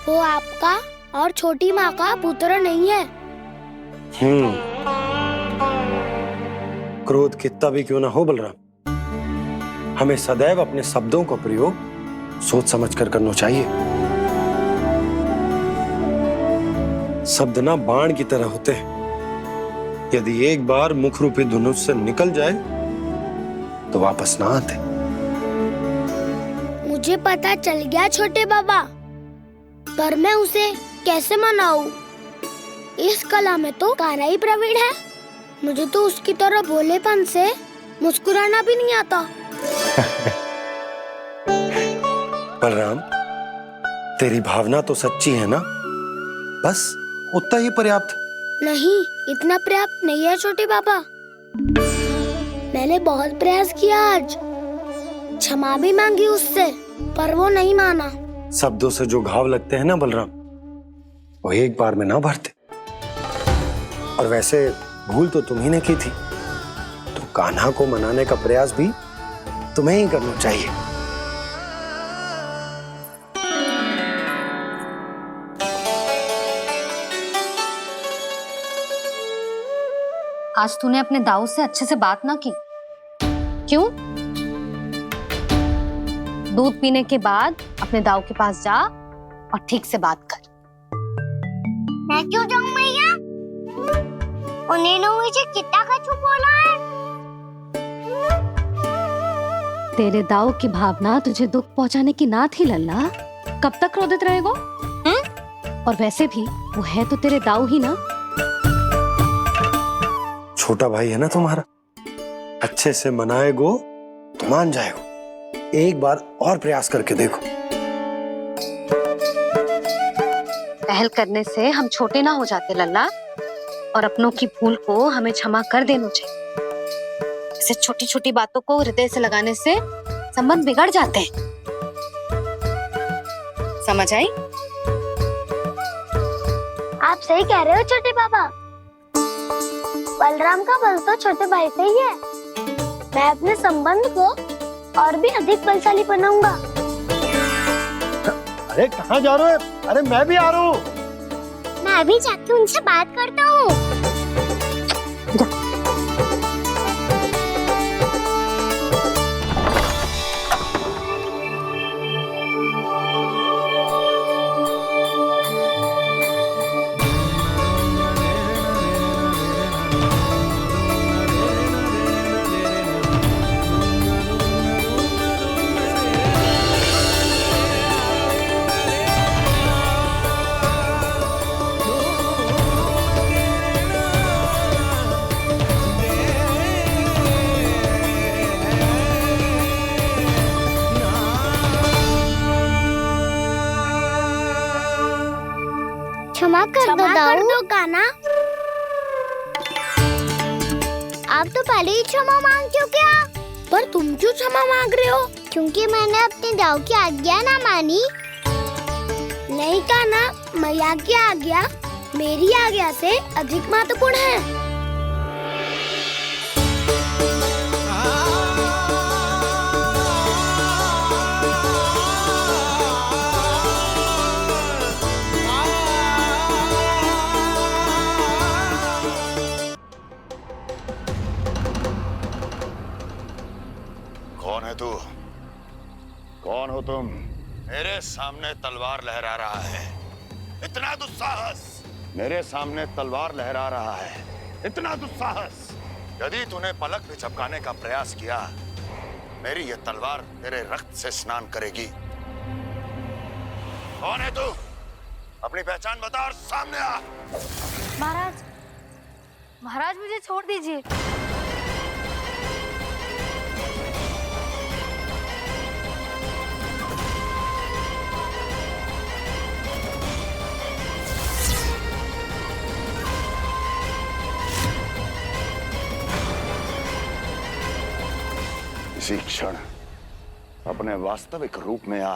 वो आपका और छोटी माँ का पुत्र नहीं है। क्रोध कितना भी क्यों ना हो बलराम, हमें सदैव अपने शब्दों का प्रयोग सोच समझ कर करना चाहिए। शब्द ना बाण की तरह होते हैं, यदि एक बार मुख रूपी धनुष से निकल जाए तो वापस ना आते। मुझे पता चल गया छोटे बाबा, पर मैं उसे कैसे मनाऊं? इस कला में तो कान्हा ही प्रवीण है। मुझे तो उसकी तरह भोलेपन से मुस्कुराना भी नहीं आता। बलराम, तेरी भावना तो सच्ची है ना, बस उतना ही पर्याप्त। नहीं, इतना पर्याप्त नहीं है छोटे बाबा। मैंने बहुत प्रयास किया आज, क्षमा भी मांगी उससे, पर वो नहीं माना। शब्दों से जो घाव लगते हैं ना बलराम, वो एक बार में ना भरते। और वैसे भूल तो तुम्ही ने की थी, तो कान्हा को मनाने का प्रयास भी तुम्हें ही करना चाहिए। आज तूने अपने दाऊ से अच्छे से बात ना की, क्यों? दूध पीने के बाद अपने दाऊ के पास जा और ठीक से बात कर। मैं क्यों जाऊं मैया? उन्होंने मुझे कितना कछु बोला है। तेरे दाऊ की भावना तुझे दुख पहुंचाने की ना थी लल्ला। कब तक क्रोधित रहेगो? और वैसे भी वो है तो तेरे दाऊ ही ना। छोटा भाई है ना तुम्हारा, अच्छे से मनाएगो तो मान जाएगो। एक बार और प्रयास करके देखो। पहल करने से हम छोटे ना हो जाते लल्ला, और अपनों की भूल को हमें क्षमा कर देना चाहिए। ऐसे छोटी छोटी बातों को हृदय से लगाने से संबंध बिगड़ जाते हैं। समझ आई? आप सही कह रहे हो छोटे बाबा। बलराम का बल तो छोटे भाई से ही है। मैं अपने संबंध को और भी अधिक बलशाली बनाऊंगा। अरे कहाँ जा रहे हो? अरे मैं भी आ रहा हूँ। मैं अभी जाके उनसे बात करता हूँ। क्षमा कर दो कान्हा। आप तो पहले ही क्षमा मांग चुके हो। पर तुम क्यों क्षमा मांग रहे हो? क्योंकि मैंने अपने दाऊ की आज्ञा ना मानी। नहीं कान्हा, मैया की आज्ञा मेरी आज्ञा से अधिक महत्वपूर्ण है। कौन है तू? कौन हो तुम? मेरे सामने तलवार लहरा रहा है, इतना दुस्साहस! मेरे सामने तलवार लहरा रहा है, इतना दुस्साहस! यदि तूने पलक भी झपकाने का प्रयास किया, मेरी ये तलवार तेरे रक्त से स्नान करेगी। कौन है तू? अपनी पहचान बता और सामने आ। महाराज, महाराज मुझे छोड़ दीजिए। इसी क्षण अपने वास्तविक रूप में आ,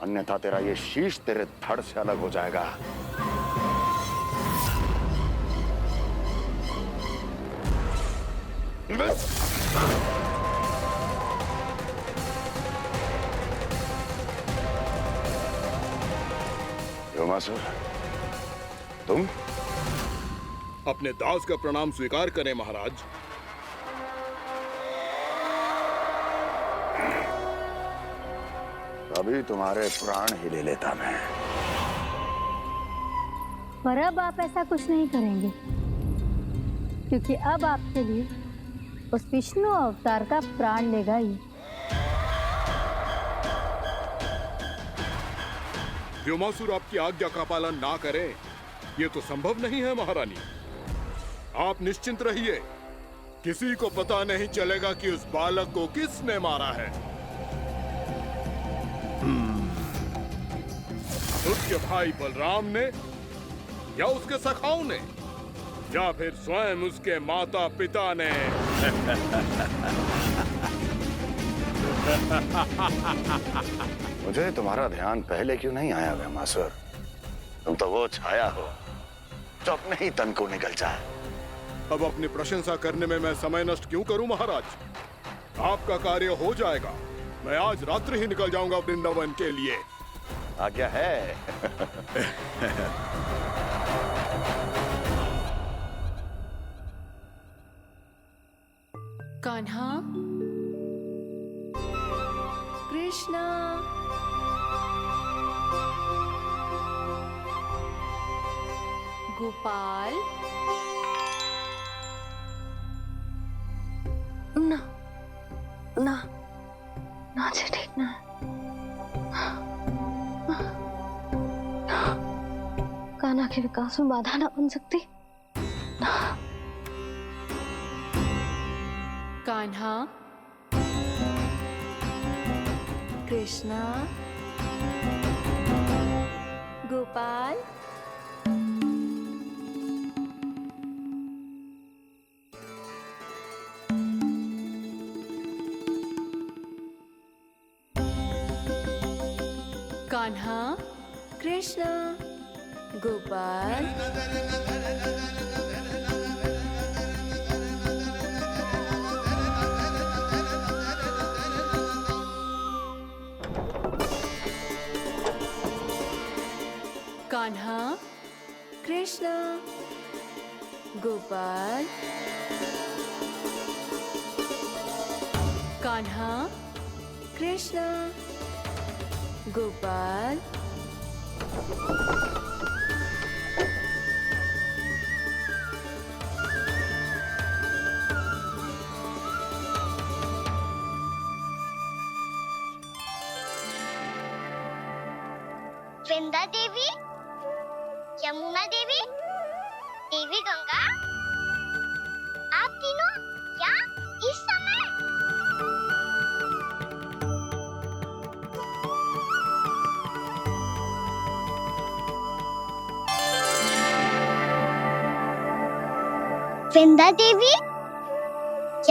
अन्यथा तेरा ये शीश तेरे धड़ से अलग हो जाएगा। व्योमासुर, तुम? अपने दास का प्रणाम स्वीकार करें महाराज। अभी तुम्हारे प्राण ही ले लेता मैं। पर अब आप ऐसा कुछ नहीं करेंगे, क्योंकि अब आपके लिए उस विष्णु अवतार का प्राण लेगा ही। व्योमासुर आपकी आज्ञा का पालन ना करे, ये तो संभव नहीं है महारानी। आप निश्चिंत रहिए, किसी को पता नहीं चलेगा कि उस बालक को किसने मारा है। उसके भाई बलराम ने, या उसके सखाओं ने, या फिर स्वयं उसके माता पिता ने। मुझे तुम्हारा ध्यान पहले क्यों नहीं आया व्योमासुर? तुम तो वो छाया हो जो अपने ही तन को निकल जाए। अब अपनी प्रशंसा करने में मैं समय नष्ट क्यों करूं महाराज? आपका कार्य हो जाएगा। मैं आज रात्रि ही निकल जाऊंगा वृंदावन के लिए। आज्ञा है। कान्हा, कृष्णा, गोपाल। ना ना ना जी, ठीक ना। कान्हा के विकास में बाधा ना बन सकती। कान्हा, कृष्णा, गोपाल। कान्हा, कृष्णा, गोपाल। कान्हा, कृष्णा, गोपाल। कान्हा, कृष्णा, गोपाल। वृंदा देवी, यमुना देवी, देवी गंगा, आप तीनों यहाँ इस समय? वृंदा देवी,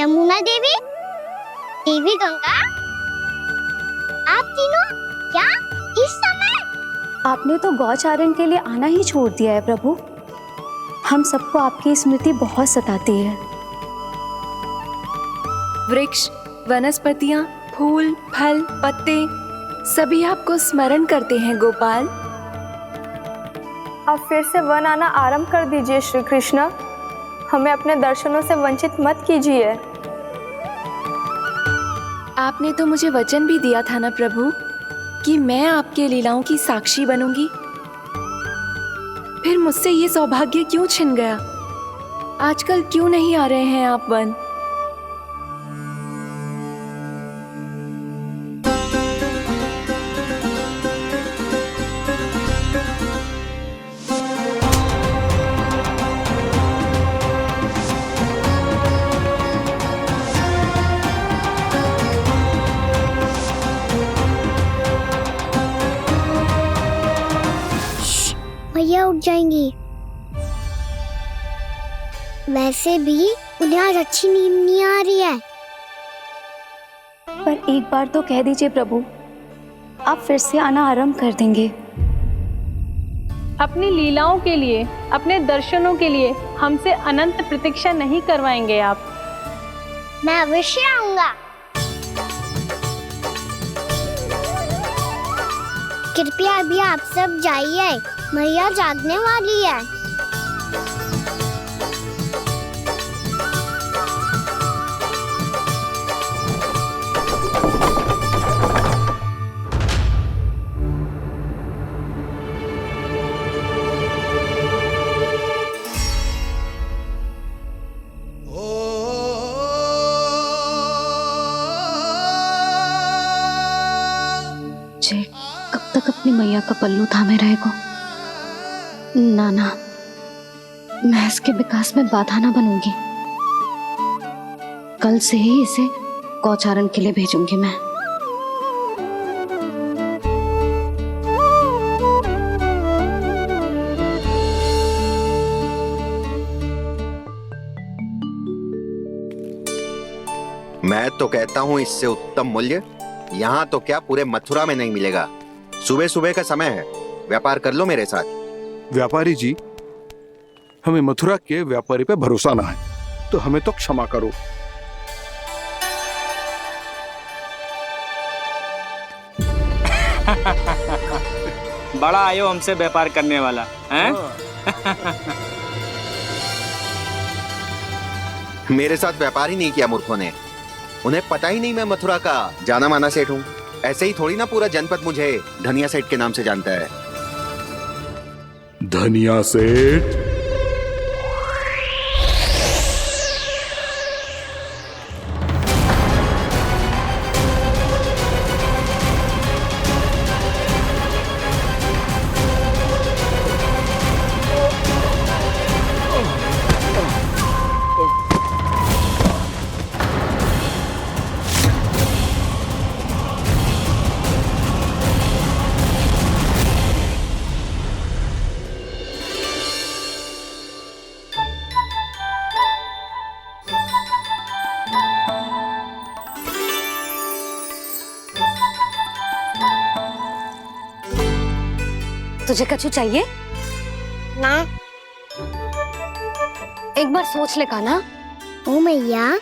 यमुना देवी, देवी गंगा, आप तीनों क्या इस समय? आपने तो गौचारण के लिए आना ही छोड़ दिया है प्रभु। हम सबको आपकी स्मृति बहुत सताती है। वृक्ष, वनस्पतियां, फूल, फल, पत्ते सभी आपको स्मरण करते हैं गोपाल। अब फिर से वन आना आरंभ कर दीजिए श्री कृष्ण। हमें अपने दर्शनों से वंचित मत कीजिए। आपने तो मुझे वचन भी दिया था ना प्रभु कि मैं आपके लीलाओं की साक्षी बनूंगी। फिर मुझसे ये सौभाग्य क्यों छिन गया? आजकल क्यों नहीं आ रहे हैं आप वन? भैया उठ जाएंगी। वैसे भी उन्हें आज अच्छी नींद नहीं आ रही है। पर एक बार तो कह दीजिए प्रभु, आप फिर से आना आरंभ कर देंगे। अपनी लीलाओं के लिए, अपने दर्शनों के लिए हमसे अनंत प्रतीक्षा नहीं करवाएंगे आप? मैं अवश्य आऊंगा। कृपया अभी आप सब जाइए, मैया जागने वाली है। जे कब तक अपनी मैया का पल्लू थामे रहेगा? ना ना, मैं इसके विकास में बाधा ना बनूंगी। कल से ही इसे गौचारण के लिए भेजूंगी मैं। मैं तो कहता हूँ इससे उत्तम मूल्य यहाँ तो क्या पूरे मथुरा में नहीं मिलेगा। सुबह सुबह का समय है, व्यापार कर लो मेरे साथ। व्यापारी जी, हमें मथुरा के व्यापारी पे भरोसा ना है, तो हमें तो क्षमा करो। बड़ा आयो हमसे व्यापार करने वाला हैं? मेरे साथ व्यापार ही नहीं किया मूर्खों ने। उन्हें पता ही नहीं मैं मथुरा का जाना माना सेठ हूँ। ऐसे ही थोड़ी ना पूरा जनपद मुझे धनिया सेठ के नाम से जानता है। धनिया सेठ? तुझे कछु चाहिए? ना। एक बार सोच ले कान्हा। ओ मैया,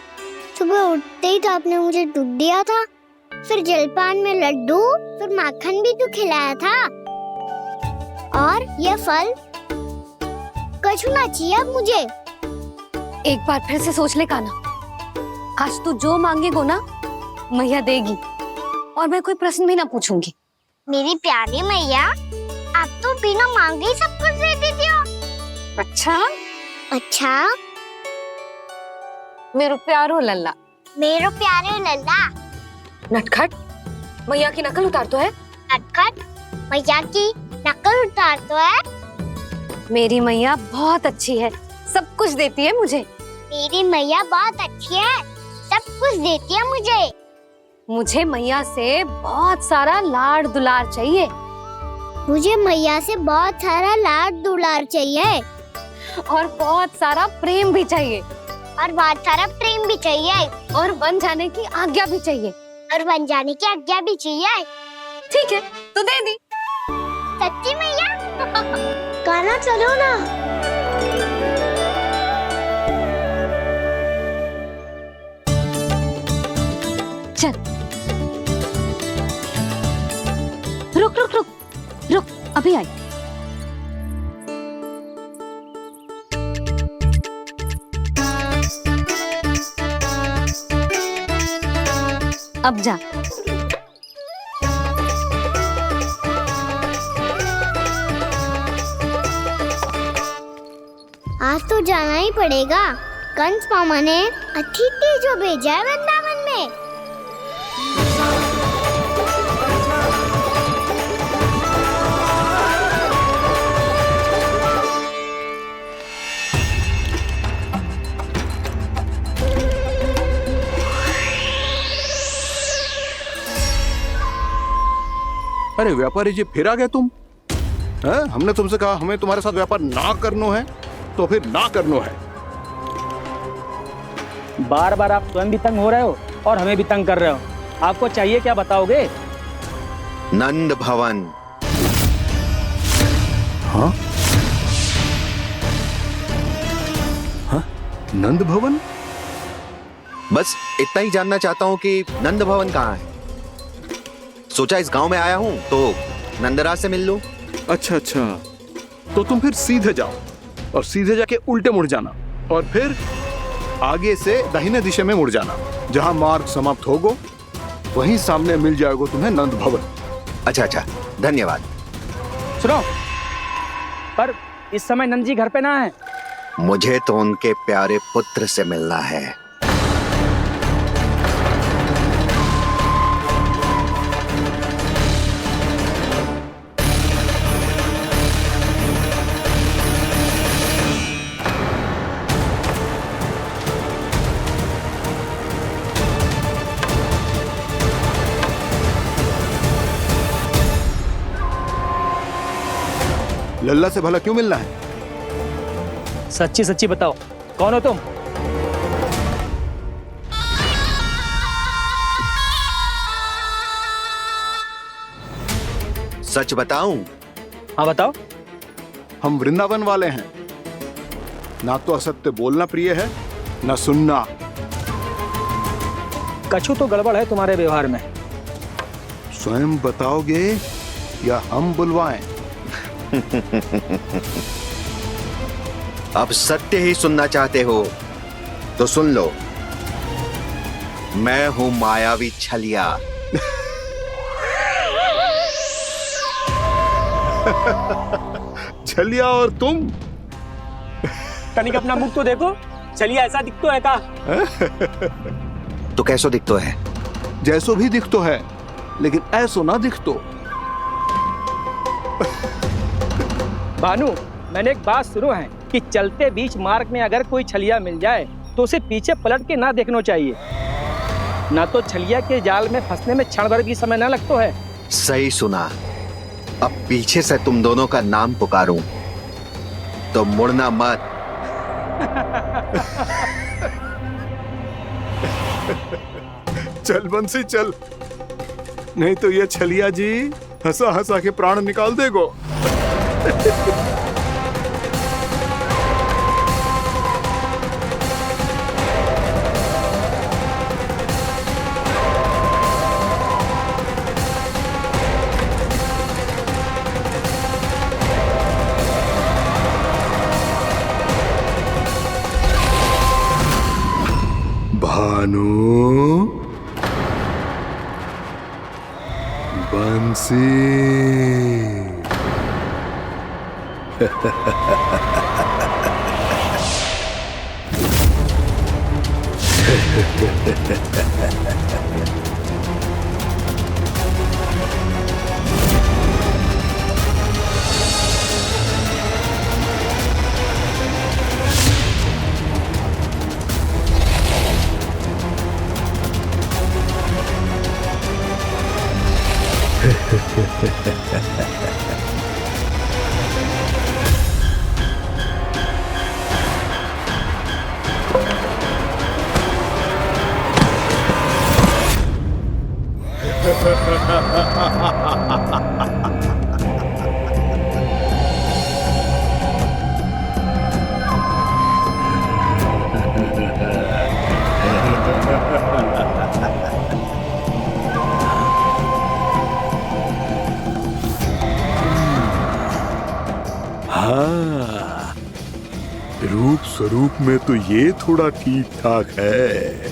सुबह उठते ही तो आपने मुझे दूध दिया था, फिर जलपान में लड्डू, फिर माखन भी तो खिलाया था। और ये फल कछु ना चाहिए अब मुझे। एक बार फिर से सोच ले कान्हा। आज तू जो मांगेगो ना, मैया देगी, और मैं कोई प्रश्न भी ना पूछूंगी। मेरी प्यारी मैया, आप तो बिना मांगे ही सब कुछ दे देती हो। अच्छा? अच्छा? मेरो प्यारो लल्ला। मेरो प्यारे लल्ला। नटखट, मैया की नकल उतार तो है। नटखट, मैया की नकल उतार तो है। मेरी मैया बहुत अच्छी है, सब कुछ देती है मुझे। मेरी मैया बहुत अच्छी है, सब कुछ देती है मुझे। मुझे मैया से बहुत सारा लाड़ दुलार चाहिए। मुझे मैया से बहुत सारा लाड दुलार चाहिए। और बहुत सारा प्रेम भी चाहिए। और बहुत सारा प्रेम भी चाहिए और बन जाने की आज्ञा भी चाहिए। और बन जाने की आज्ञा भी चाहिए। ठीक है, तो दे दी। सच्ची मैया? गाना चलो ना। चल, रुक रुक रुक रुक, अभी आई। अब जा। आज तो जाना ही पड़ेगा। कंस मामा ने अतिथि जो भेजा है वृंदावन में। अरे व्यापारी जी, फिर आ गए तुम? हैं? हमने तुमसे कहा हमें तुम्हारे साथ व्यापार ना करनो है, तो फिर ना करनो है। बार बार आप स्वयं भी तंग हो रहे हो और हमें भी तंग कर रहे हो। आपको चाहिए क्या बताओगे? नंद भवन। हाँ? हाँ? नंद भवन? बस इतना ही जानना चाहता हूँ कि नंद भवन कहाँ है। सोचा इस गांव में आया हूँ तो नंदराज से मिल लूं। अच्छा अच्छा, तो तुम फिर सीधे जाओ और सीधे जाके उल्टे मुड़ जाना और फिर आगे से दाहिने दिशा में मुड़ जाना। जहाँ मार्ग समाप्त होगो वहीं सामने मिल जाएगा तुम्हें नंद भवन। अच्छा अच्छा, धन्यवाद। सुनो, पर इस समय नंद जी घर पे ना है। मुझे तो उनके प्यारे पुत्र से मिलना है। लल्ला से भला क्यों मिलना है? सच्ची सच्ची बताओ, कौन हो तुम? सच बताऊं? हाँ बताओ। हम वृंदावन वाले हैं। ना तो असत्य बोलना प्रिय है, ना सुनना। कछु तो गड़बड़ है तुम्हारे व्यवहार में। स्वयं बताओगे या हम बुलवाएं? अब सत्य ही सुनना चाहते हो तो सुन लो। मैं हूं मायावी छलिया। छलिया और तुम? तनिक अपना मुख तो देखो, छलिया ऐसा दिखतो है का? तो कैसो दिखतो है? जैसो भी दिखतो है, लेकिन ऐसो ना दिखतो। भानु, मैंने एक बात सुनो है कि चलते बीच मार्ग में अगर कोई छलिया मिल जाए तो उसे पीछे पलट के ना देखना चाहिए। ना तो छलिया के जाल में फंसने में क्षण भर भी समय ना लगता है। सही सुना। अब पीछे से तुम दोनों का नाम पुकारूं तो मुड़ना मत। चल बंसी चल, नहीं तो ये छलिया जी हंसा हंसा के प्राण निकाल देगो। भानु, बंसी। हाँ, रूप स्वरूप में तो ये थोड़ा ठीक ठाक है।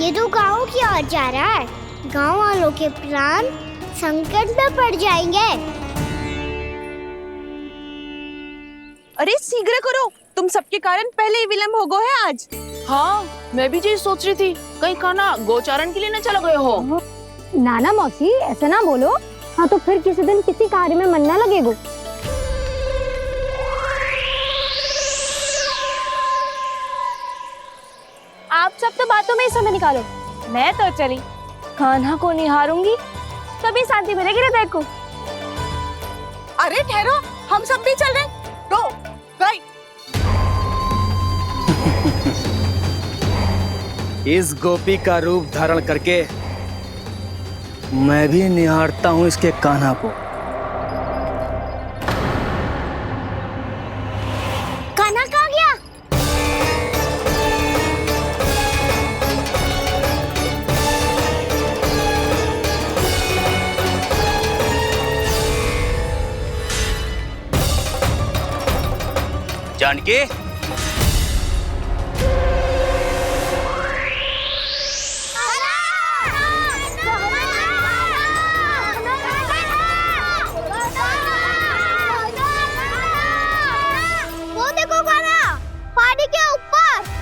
ये तो गाँव की ओर जा रहा है। गाँव वालों के प्राण संकट में पड़ जाएंगे। अरे शीघ्र करो, तुम सबके कारण पहले ही विलम्ब हो गए है आज। हाँ, मैं भी यही सोच रही थी, कहीं खाना गोचारण के लिए न चला गए हो। नाना मौसी ऐसा ना बोलो। हाँ तो फिर किसी दिन किसी कार्य में मन ना लगेगा। आप सब तो बातों में ही समय निकालो। मैं तो चली कान्हा को निहारूंगी, तभी शांति मिलेगी हृदय को। अरे ठहरो, हम सब भी चल रहे हैं। तो गई। इस गोपी का रूप धारण करके मैं भी निहारता हूँ इसके कान्हा को। कान्हा कहाँ गया? जानकी, वो देखो कान्हा, पहाड़ी के ऊपर।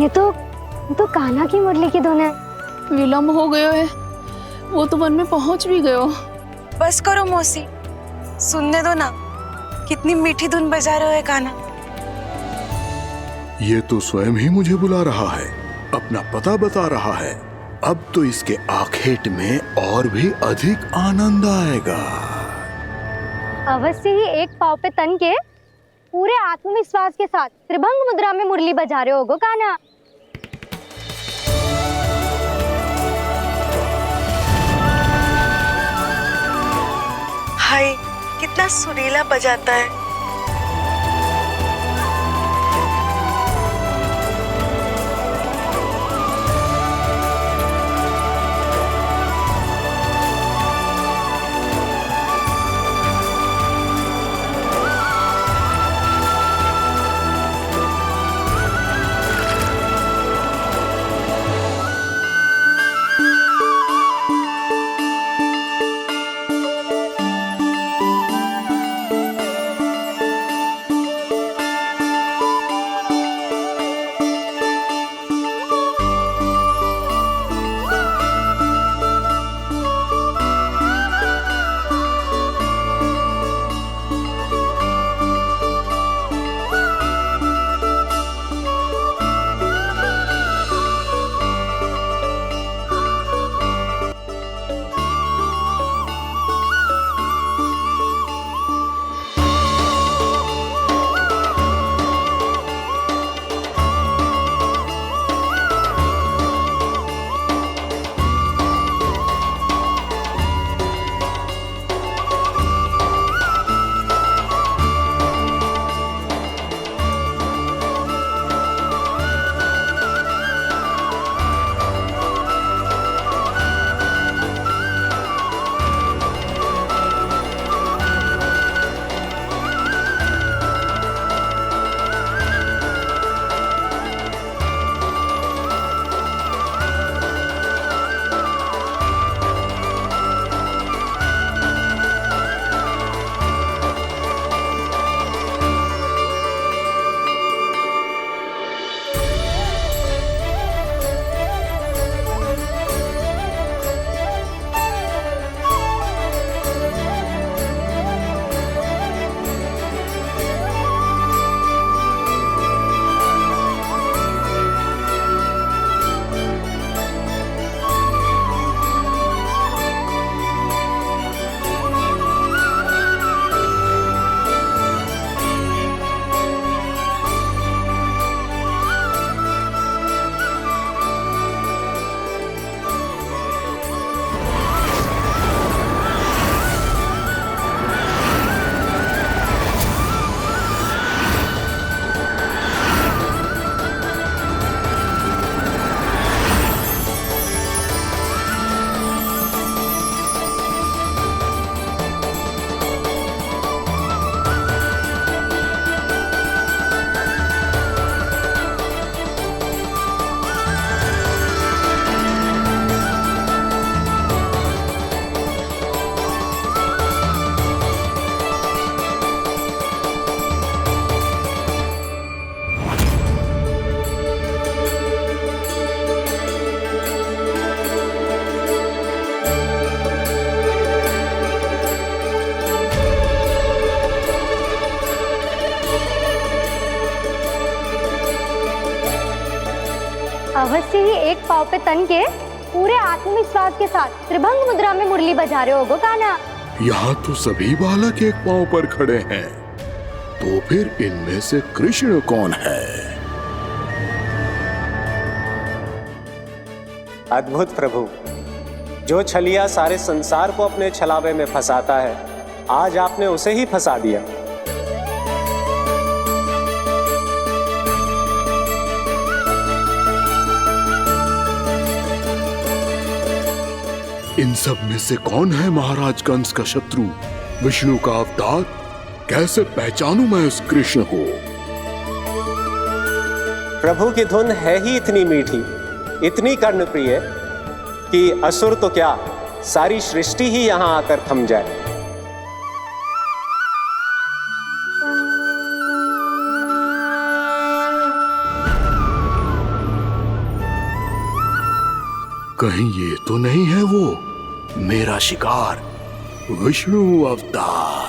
ये तो कान्हा की मुरली की धुन है। विलम्ब हो गयो है, वो तो वन में पहुंच भी गयो। बस करो मौसी, सुनने दो ना, कितनी मीठी धुन बजा रहे हो कान्हा। ये तो स्वयं ही मुझे बुला रहा है, अपना पता बता रहा है। अब तो इसके आखेट में और भी अधिक आनंद आएगा। अवश्य ही एक पाँव पे तन के पूरे आत्मविश्वास के साथ त्रिभंग मुद्रा में मुरली बजा रहे होगो कान्हा। हाय, कितना सुरीला बजाता है। अवश्य ही एक पाव पे तन के पूरे आत्मविश्वास के साथ त्रिभंग मुद्रा में मुरली बजा रहे होगो कान्हा। यहाँ तो सभी बालक एक पांव पर खड़े हैं, तो फिर इनमें से कृष्ण कौन है? अद्भुत प्रभु, जो छलिया सारे संसार को अपने छलावे में फंसाता है, आज आपने उसे ही फंसा दिया। इन सब में से कौन है महाराज कंस का शत्रु, विष्णु का अवतार? कैसे पहचानूं मैं उस कृष्ण को? प्रभु की धुन है ही इतनी मीठी, इतनी कर्णप्रिय कि असुर तो क्या, सारी सृष्टि ही यहां आकर थम जाए। कहीं ये तो नहीं है वो मेरा शिकार, विष्णु अवतार?